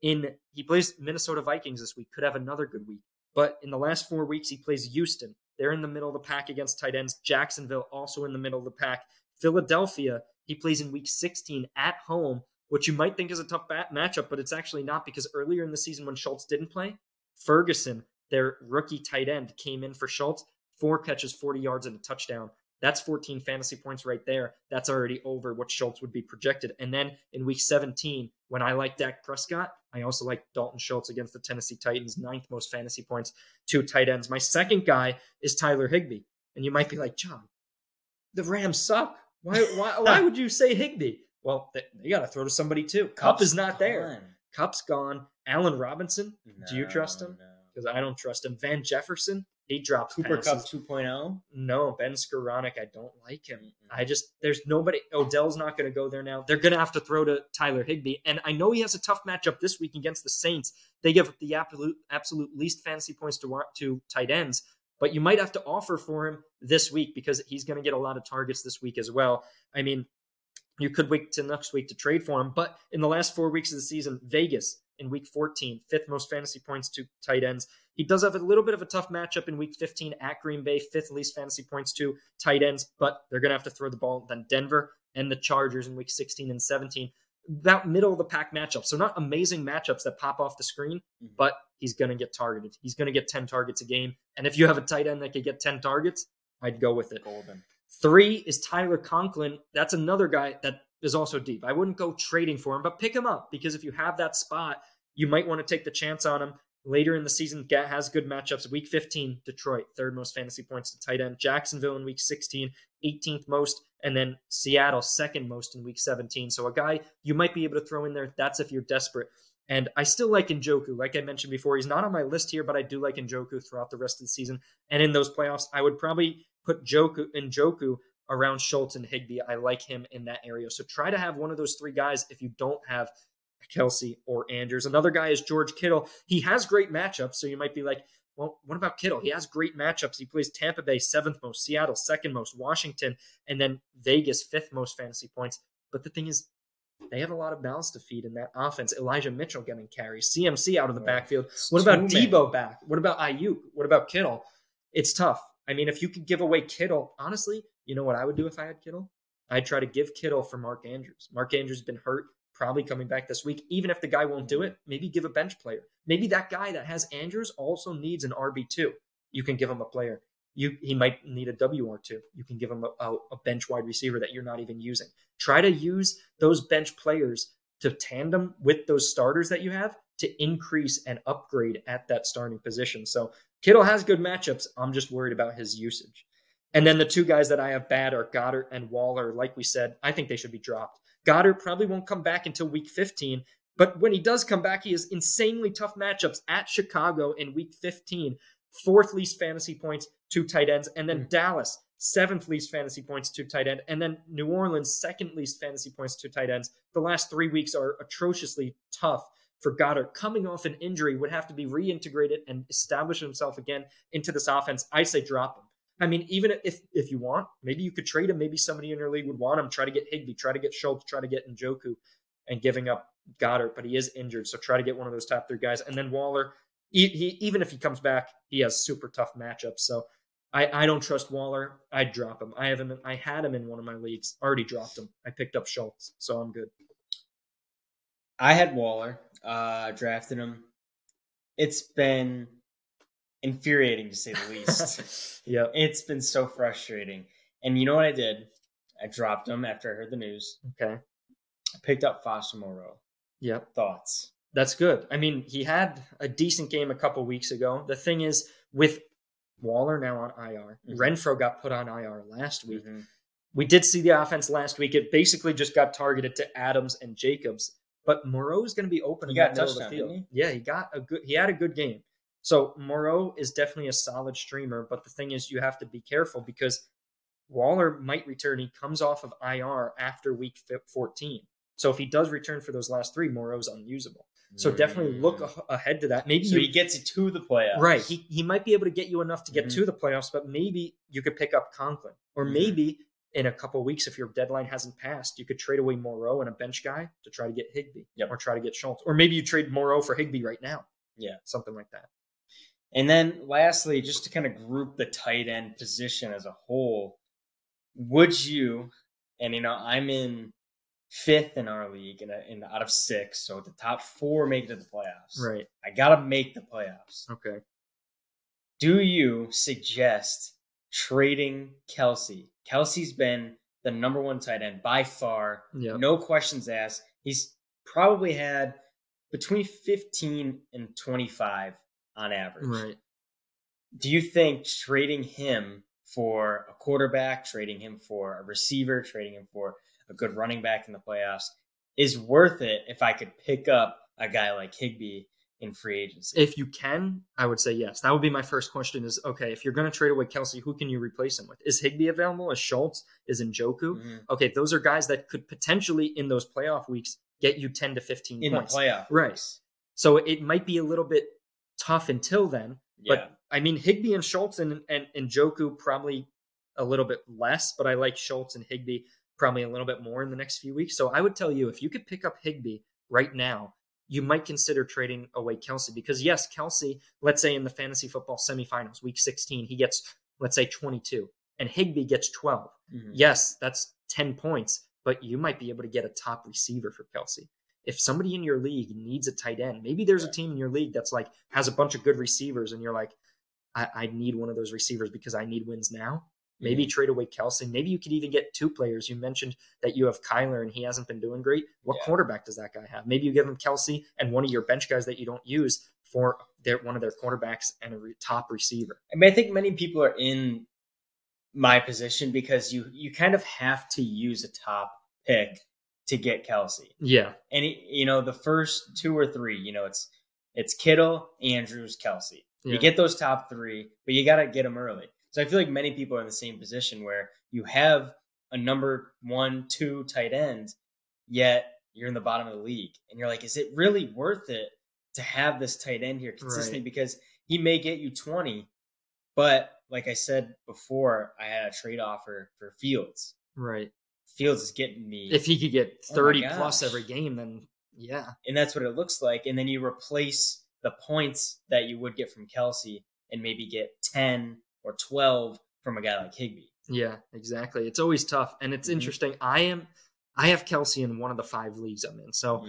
He plays Minnesota Vikings this week. Could have another good week. But in the last 4 weeks, he plays Houston. They're in the middle of the pack against tight ends. Jacksonville also in the middle of the pack. Philadelphia, he plays in week 16 at home, which you might think is a tough matchup, but it's actually not because earlier in the season when Schultz didn't play, Ferguson, their rookie tight end, came in for Schultz, 4 catches, 40 yards, and a touchdown. That's 14 fantasy points right there. That's already over what Schultz would be projected. And then in week 17, when I like Dak Prescott, I also like Dalton Schultz against the Tennessee Titans, 9th most fantasy points, 2 tight ends. My second guy is Tyler Higbee. And you might be like, John, the Rams suck. Why would you say Higbee? Well, they got to throw to somebody too. Kupp is not there. Kupp's gone. Allen Robinson, do you trust him? Because I don't trust him. Van Jefferson, he drops Cooper passes. Kupp 2.0? No, Ben Skoranek, I don't like him. There's nobody. Odell's not going to go there now. They're going to have to throw to Tyler Higbee. And I know he has a tough matchup this week against the Saints. They give up the absolute least fantasy points to tight ends. But you might have to offer for him this week because he's going to get a lot of targets this week as well. I mean, you could wait till next week to trade for him. But in the last 4 weeks of the season, Vegas, in week 14, 5th most fantasy points to tight ends. He does have a little bit of a tough matchup in week 15 at Green Bay, 5th least fantasy points to tight ends, but they're going to have to throw the ball. Then Denver and the Chargers in week 16 and 17. About middle of the pack matchups. So not amazing matchups that pop off the screen, but he's going to get targeted. He's going to get 10 targets a game. And if you have a tight end that could get 10 targets, I'd go with it. Golden. 3 is Tyler Conklin. That's another guy that is also deep. I wouldn't go trading for him, but pick him up because if you have that spot, you might want to take the chance on him. Later in the season, has good matchups. Week 15, Detroit, 3rd most fantasy points to tight end. Jacksonville in week 16, 18th most. And then Seattle, 2nd most in week 17. So a guy you might be able to throw in there. That's if you're desperate. And I still like Njoku. Like I mentioned before, he's not on my list here, but I do like Njoku throughout the rest of the season. And in those playoffs, I would probably put Njoku around Schultz and Higbee. I like him in that area. So try to have one of those 3 guys if you don't have Kelsey or Andrews. Another guy is George Kittle. He has great matchups, so you might be like, well, what about Kittle? He has great matchups. He plays Tampa Bay 7th most, Seattle 2nd most, Washington, and then Vegas 5th most fantasy points. But the thing is, they have a lot of mouths to feed in that offense. Elijah Mitchell getting carries, CMC out of the backfield. What about Debo back? What about Ayuk? What about Kittle? It's tough. I mean, if you could give away Kittle, honestly, you know what I would do if I had Kittle? I'd try to give Kittle for Mark Andrews. Mark Andrews has been hurt, probably coming back this week. Even if the guy won't do it, maybe give a bench player. Maybe that guy that has Andrews also needs an RB2. You can give him a player. He might need a WR2. You can give him a bench wide receiver that you're not even using. Try to use those bench players to tandem with those starters that you have to increase and upgrade at that starting position. So Kittle has good matchups. I'm just worried about his usage. And then the 2 guys that I have bad are Goddard and Waller. Like we said, I think they should be dropped. Goddard probably won't come back until week 15, but when he does come back, he has insanely tough matchups at Chicago in week 15, 4th least fantasy points, 2 tight ends, and then Dallas, 7th least fantasy points, 2 tight end, and then New Orleans, 2nd least fantasy points, 2 tight ends. The last 3 weeks are atrociously tough for Goddard. Coming off an injury, would have to be reintegrated and establish himself again into this offense. I say drop him. I mean, even if you want, maybe you could trade him. Maybe somebody in your league would want him. Try to get Higbee, try to get Schultz, try to get Njoku, and giving up Goddard. But he is injured, so try to get one of those top 3 guys. And then Waller, he even if he comes back, he has super tough matchups. So I don't trust Waller. I'd drop him. I had him in one of my leagues. Already dropped him. I picked up Schultz, so I'm good. I had Waller, drafted him. It's been infuriating to say the least. Yeah, it's been so frustrating. And you know what I did? I dropped him after I heard the news. Okay. I picked up Foster Moreau. Yep. Thoughts? That's good. I mean, he had a decent game a couple weeks ago. The thing is, with Waller now on IR, Renfro got put on IR last week. We did see the offense last week. It basically just got targeted to Adams and Jacobs. But Moreau's going to be open in the middle of the field. Yeah, he had a good game. So Moreau is definitely a solid streamer, but the thing is you have to be careful because Waller might return. He comes off of IR after week 14. So if he does return for those last 3, Moreau's unusable. So definitely look ahead to that. Maybe he gets you to the playoffs. Right. He might be able to get you enough to get to the playoffs, but maybe you could pick up Conklin. Or maybe in a couple of weeks, if your deadline hasn't passed, you could trade away Moreau and a bench guy to try to get Higbee or try to get Schultz. Or maybe you trade Moreau for Higbee right now. Yeah. Something like that. And then lastly, just to kind of group the tight end position as a whole, would you, and I'm in 5th in our league in out of 6, so the top 4 make it to the playoffs. Right. I got to make the playoffs. Okay. Do you suggest trading Kelsey? Kelsey's been the number 1 tight end by far. Yep. No questions asked. He's probably had between 15 and 25 on average. Right. Do you think trading him for a quarterback, trading him for a receiver, trading him for a good running back in the playoffs is worth it if I could pick up a guy like Higbee in free agency? If you can, I would say yes. That would be my first question is, okay, if you're going to trade away Kelsey, who can you replace him with? Is Higbee available? Is Schultz? Is Njoku? Okay, those are guys that could potentially in those playoff weeks get you 10 to 15 in points. The playoff right. Weeks. So it might be a little bit tough until then. But I mean, Higbee and Schultz and Njoku probably a little bit less, but I like Schultz and Higbee probably a little bit more in the next few weeks. So I would tell you, if you could pick up Higbee right now, you might consider trading away Kelce because, yes, Kelce, let's say in the fantasy football semifinals, week 16, he gets, let's say, 22, and Higbee gets 12. Mm-hmm. Yes, that's 10 points, but you might be able to get a top receiver for Kelce. If somebody in your league needs a tight end, maybe there's a team in your league that's like has a bunch of good receivers, and you're like, I need one of those receivers because I need wins now. Maybe trade away Kelce. Maybe you could even get 2 players. You mentioned that you have Kyler and he hasn't been doing great. What quarterback does that guy have? Maybe you give him Kelce and one of your bench guys that you don't use for one of their quarterbacks and a top receiver. I mean, I think many people are in my position because you kind of have to use a top pick to get Kelce. Yeah. And, the first 2 or 3, it's Kittle, Andrews, Kelce. Yeah. You get those top 3, but you got to get them early. So I feel like many people are in the same position where you have a number 1, 2 tight end, yet you're in the bottom of the league. And you're like, is it really worth it to have this tight end here consistently? Right. Because he may get you 20, but like I said before, I had a trade offer for Fields. Right. Fields is getting me. If he could get 30 plus every game, then yeah. And that's what it looks like. And then you replace the points that you would get from Kelce and maybe get 10 or 12 from a guy like Higbee. Yeah, exactly. It's always tough. And it's interesting. I have Kelce in one of the 5 leagues I'm in. So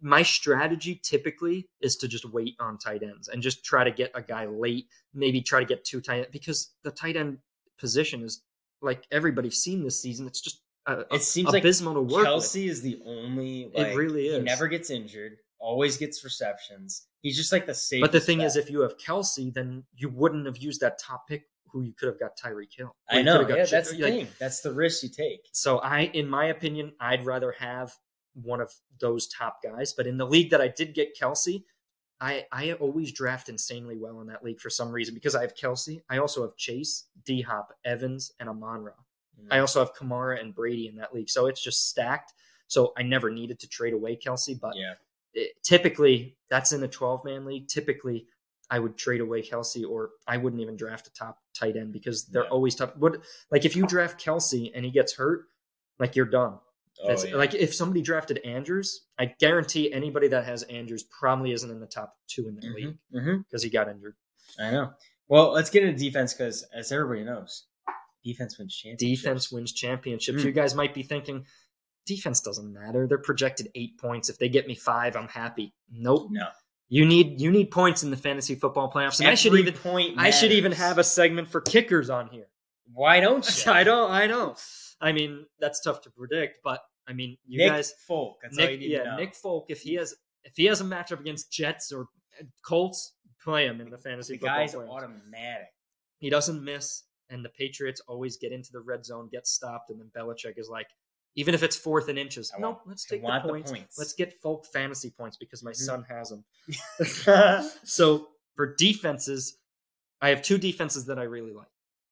my strategy typically is to just wait on tight ends and just try to get a guy late, maybe try to get 2 tight ends, because the tight end position is like everybody's seen this season. It's just it seems abysmal like to work Kelce with. Is the only, it really is. He never gets injured, always gets receptions. He's just like the safest. But the thing is, if you have Kelce, then you wouldn't have used that top pick who you could have got Tyreek Hill. I know. Yeah, that's the thing. That's the risk you take. So in my opinion, I'd rather have one of those top guys. But in the league that I did get Kelce, I always draft insanely well in that league for some reason because I have Kelce. I also have Chase, D-Hop, Evans, and Amon-Ra. I also have Kamara and Brady in that league. So it's just stacked. So I never needed to trade away Kelce. But typically, that's in a 12-man league. Typically, I would trade away Kelce, or I wouldn't even draft a top tight end because they're always tough. Like if you draft Kelce and he gets hurt, like you're done. Like if somebody drafted Andrews, I guarantee anybody that has Andrews probably isn't in the top 2 in their league because he got injured. I know. Well, let's get into defense because, as everybody knows, defense wins championships. Defense wins championships. You guys might be thinking, defense doesn't matter. They're projected 8 points. If they get me 5, I'm happy. Nope. No. You need points in the fantasy football playoffs. And I should even have a segment for kickers on here. Why don't you? I know. I mean, that's tough to predict, but I mean, Nick Folk. That's all you need to know. Nick Folk. If he has a matchup against Jets or Colts, play him in the fantasy football playoffs. The guy's automatic. He doesn't miss, and the Patriots always get into the red zone, get stopped, and then Belichick is like, even if it's 4th and inches, let's take the points. Let's get Folk fantasy points because my son has them. So for defenses, I have 2 defenses that I really like.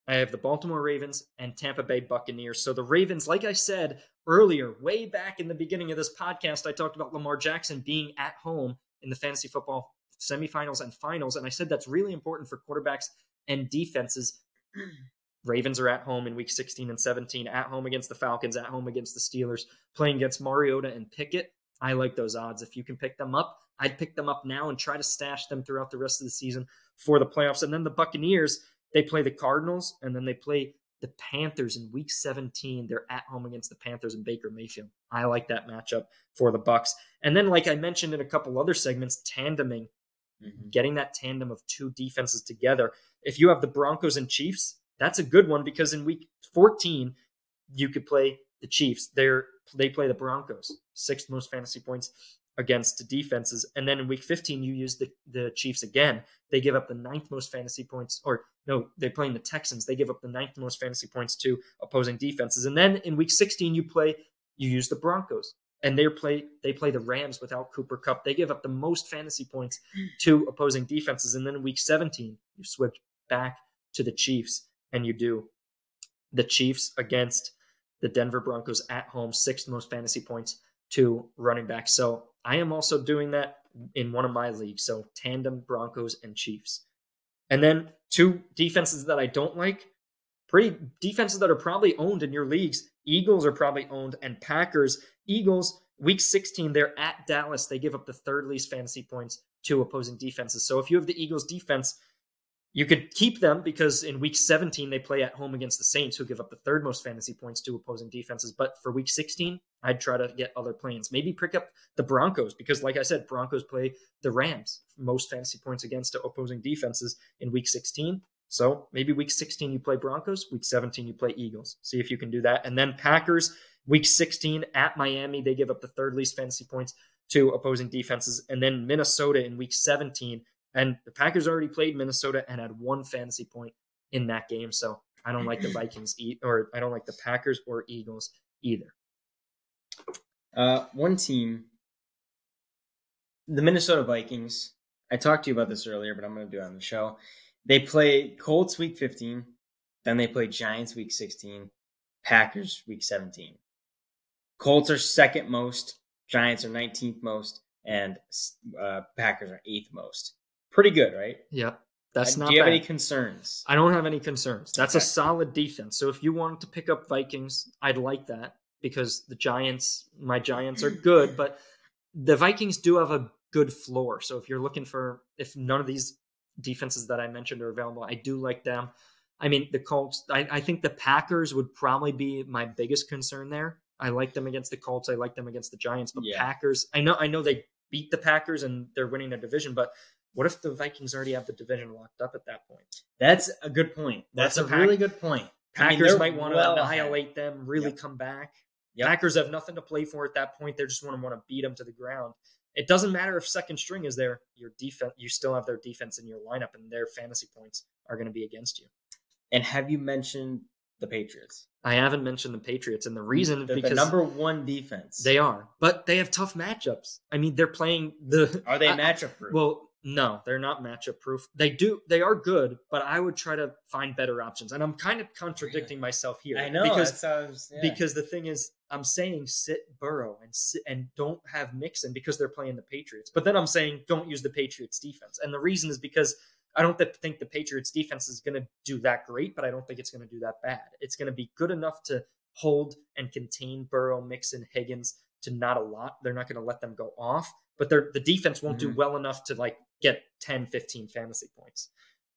I have the Baltimore Ravens and Tampa Bay Buccaneers. So the Ravens, like I said earlier, way back in the beginning of this podcast, I talked about Lamar Jackson being at home in the fantasy football semifinals and finals. And I said that's really important for quarterbacks and defenses. Ravens are at home in week 16 and 17, at home against the Falcons, at home against the Steelers, playing against Mariota and Pickett. I like those odds. If you can pick them up, I'd pick them up now and try to stash them throughout the rest of the season for the playoffs. And then the Buccaneers, they play the Cardinals, and then they play the Panthers in week 17. They're at home against the Panthers and Baker Mayfield. I like that matchup for the Bucs. And then, like I mentioned in a couple other segments, tandeming, getting that tandem of 2 defenses together. If you have the Broncos and Chiefs, that's a good one because in week 14, you could play the Chiefs. They play the Broncos, 6th most fantasy points against defenses. And then in week 15, you use the Chiefs again. They give up the 9th most fantasy points, or no, they're playing the Texans. They give up the 9th most fantasy points to opposing defenses. And then in week 16, you use the Broncos. And they play the Rams without Cooper Kupp. They give up the most fantasy points to opposing defenses. And then in week 17, you switch back to the Chiefs, and you do the Chiefs against the Denver Broncos at home, 6th most fantasy points to running back. So I am also doing that in one of my leagues. So tandem Broncos and Chiefs. And then 2 defenses that I don't like, defenses that are probably owned in your leagues. Eagles are probably owned, and Packers. Eagles, Week 16, they're at Dallas. They give up the third least fantasy points to opposing defenses. So if you have the Eagles defense, you could keep them because in week 17, they play at home against the Saints, who give up the third most fantasy points to opposing defenses. But for week 16, I'd try to get other plans. Maybe pick up the Broncos because, like I said, Broncos play the Rams, most fantasy points against opposing defenses in week 16. So maybe week 16, you play Broncos. Week 17, you play Eagles. See if you can do that. And then Packers, week 16 at Miami, they give up the third least fantasy points to opposing defenses. And then Minnesota in week 17. And the Packers already played Minnesota and had 1 fantasy point in that game. So I don't like the Vikings or I don't like the Packers or Eagles either. One team, the Minnesota Vikings. I talked to you about this earlier, but I'm going to do it on the show. They play Colts week 15. Then they play Giants week 16. Packers week 17. Colts are second most. Giants are 19th most. And Packers are 8th most. Pretty good, right? Yeah, that's not bad. Do you have any concerns? I don't have any concerns. That's a solid defense. So if you wanted to pick up Vikings, I'd like that because my Giants are good, but the Vikings do have a good floor. So if you're looking if none of these defenses that I mentioned are available, I do like them. I mean, the Colts, I think the Packers would probably be my biggest concern there. I like them against the Colts. I like them against the Giants, but Packers, I know they beat the Packers and they're winning their division, but what if the Vikings already have the division locked up at that point? That's a good point. That's a really good point. Packers might want to annihilate them, really come back. Yep. Packers have nothing to play for at that point. They just want to beat them to the ground. It doesn't matter if second string is there. Your defense, you still have their defense in your lineup, and their fantasy points are going to be against you. And have you mentioned the Patriots? I haven't mentioned the Patriots, and the reason is because the number one defense. They are, but they have tough matchups. I mean, they're playing Are they matchup proof? Well, no, they're not matchup proof. They are good, but I would try to find better options. And I'm kind of contradicting myself here. I know because the thing is, I'm saying sit Burrow and don't have Mixon because they're playing the Patriots. But then I'm saying don't use the Patriots defense. And the reason is because I don't think the Patriots defense is going to do that great, but I don't think it's going to do that bad. It's going to be good enough to hold and contain Burrow, Mixon, Higgins to not a lot. They're not going to let them go off, but the defense won't do well enough to get 10, 15 fantasy points.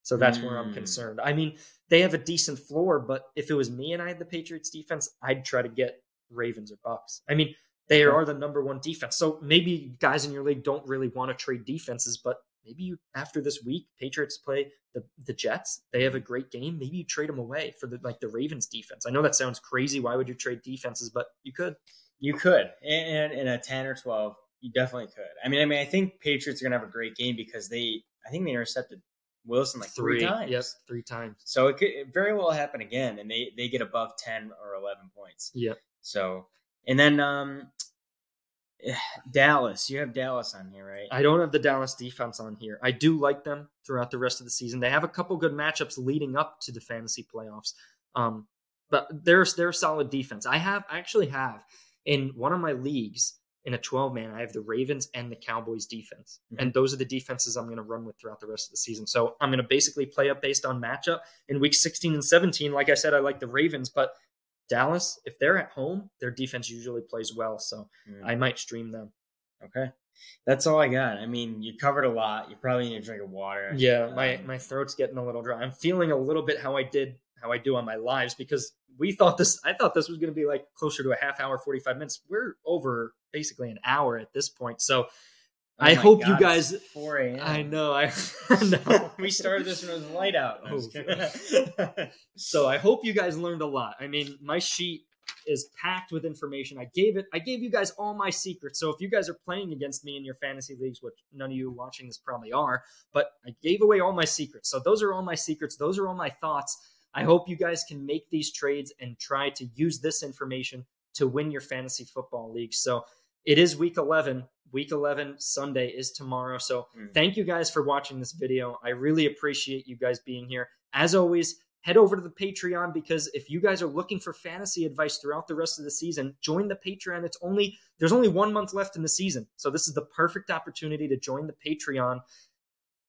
So that's where I'm concerned. I mean, they have a decent floor, but if it was me and I had the Patriots defense, I'd try to get Ravens or Bucks. I mean, they are the number one defense. So maybe guys in your league don't really want to trade defenses, but maybe after this week, Patriots play the Jets. They have a great game. Maybe you trade them away for the Ravens defense. I know that sounds crazy. Why would you trade defenses? But you could. You could. And in a 10 or 12, you definitely could. I mean, I think Patriots are going to have a great game because I think they intercepted Wilson three times. Yes, 3 times. So it could very well happen again, and they get above 10 or 11 points. Yeah. So, and then Dallas. You have Dallas on here, right? I don't have the Dallas defense on here. I do like them throughout the rest of the season. They have a couple good matchups leading up to the fantasy playoffs. But they're a solid defense. I actually have in one of my leagues in a 12-man, I have the Ravens and the Cowboys defense. Mm-hmm. And those are the defenses I'm going to run with throughout the rest of the season. So I'm going to basically play up based on matchup. In week 16 and 17, like I said, I like the Ravens, but Dallas, if they're at home, their defense usually plays well. So I might stream them. Okay. That's all I got. I mean, you covered a lot. You probably need a drink of water. Yeah, my throat's getting a little dry. I'm feeling a little bit how I do on my lives because I thought this was going to be closer to a half hour, 45 minutes. We're over basically an hour at this point. So I hope you guys. It's 4 a.m. I know. I know. We started this when it was light out. So I hope you guys learned a lot. I mean, my sheet is packed with information. I gave you guys all my secrets. So if you guys are playing against me in your fantasy leagues, which none of you watching this probably are, but I gave away all my secrets. So those are all my secrets. Those are all my thoughts. I hope you guys can make these trades and try to use this information to win your fantasy football league. So it is week 11. Week 11 Sunday is tomorrow. So thank you guys for watching this video. I really appreciate you guys being here. As always, head over to the Patreon because if you guys are looking for fantasy advice throughout the rest of the season, join the Patreon. There's only 1 month left in the season. So this is the perfect opportunity to join the Patreon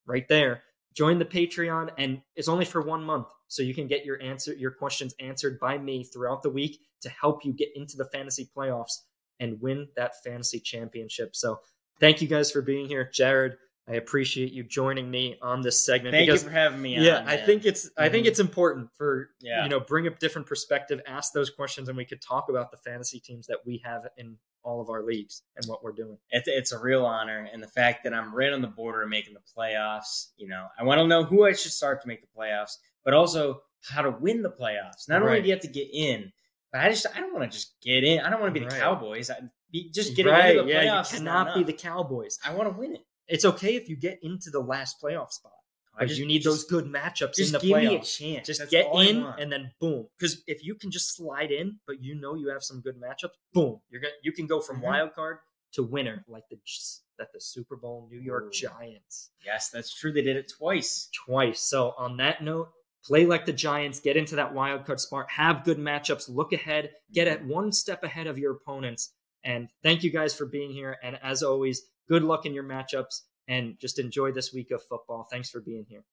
right there. Join the Patreon, and it's only for 1 month. So you can get your questions answered by me throughout the week to help you get into the fantasy playoffs. and win that fantasy championship. So thank you guys for being here. Jared, I appreciate you joining me on this segment. Thank you for having me on. Yeah, I think it's important for bring up different perspective, ask those questions, and we could talk about the fantasy teams that we have in all of our leagues and what we're doing. It's a real honor, and the fact that I'm right on the border of making the playoffs. I want to know who I should start to make the playoffs, but also how to win the playoffs. Not only do you have to get in, but I don't want to just get in. I don't want to be the Cowboys. Just getting into the playoffs. You cannot be the Cowboys. I want to win it. It's okay if you get into the last playoff spot. But you need those good matchups in the playoffs. Just give me a chance. Just get in and then boom. Because if you can just slide in, but you have some good matchups, boom, you can go from wild card to winner, like the Super Bowl New York Giants. Yes, that's true. They did it twice. So on that note, play like the Giants. Get into that wild card spot. Have good matchups. Look ahead. Get at one step ahead of your opponents. And thank you guys for being here. And as always, good luck in your matchups. And just enjoy this week of football. Thanks for being here.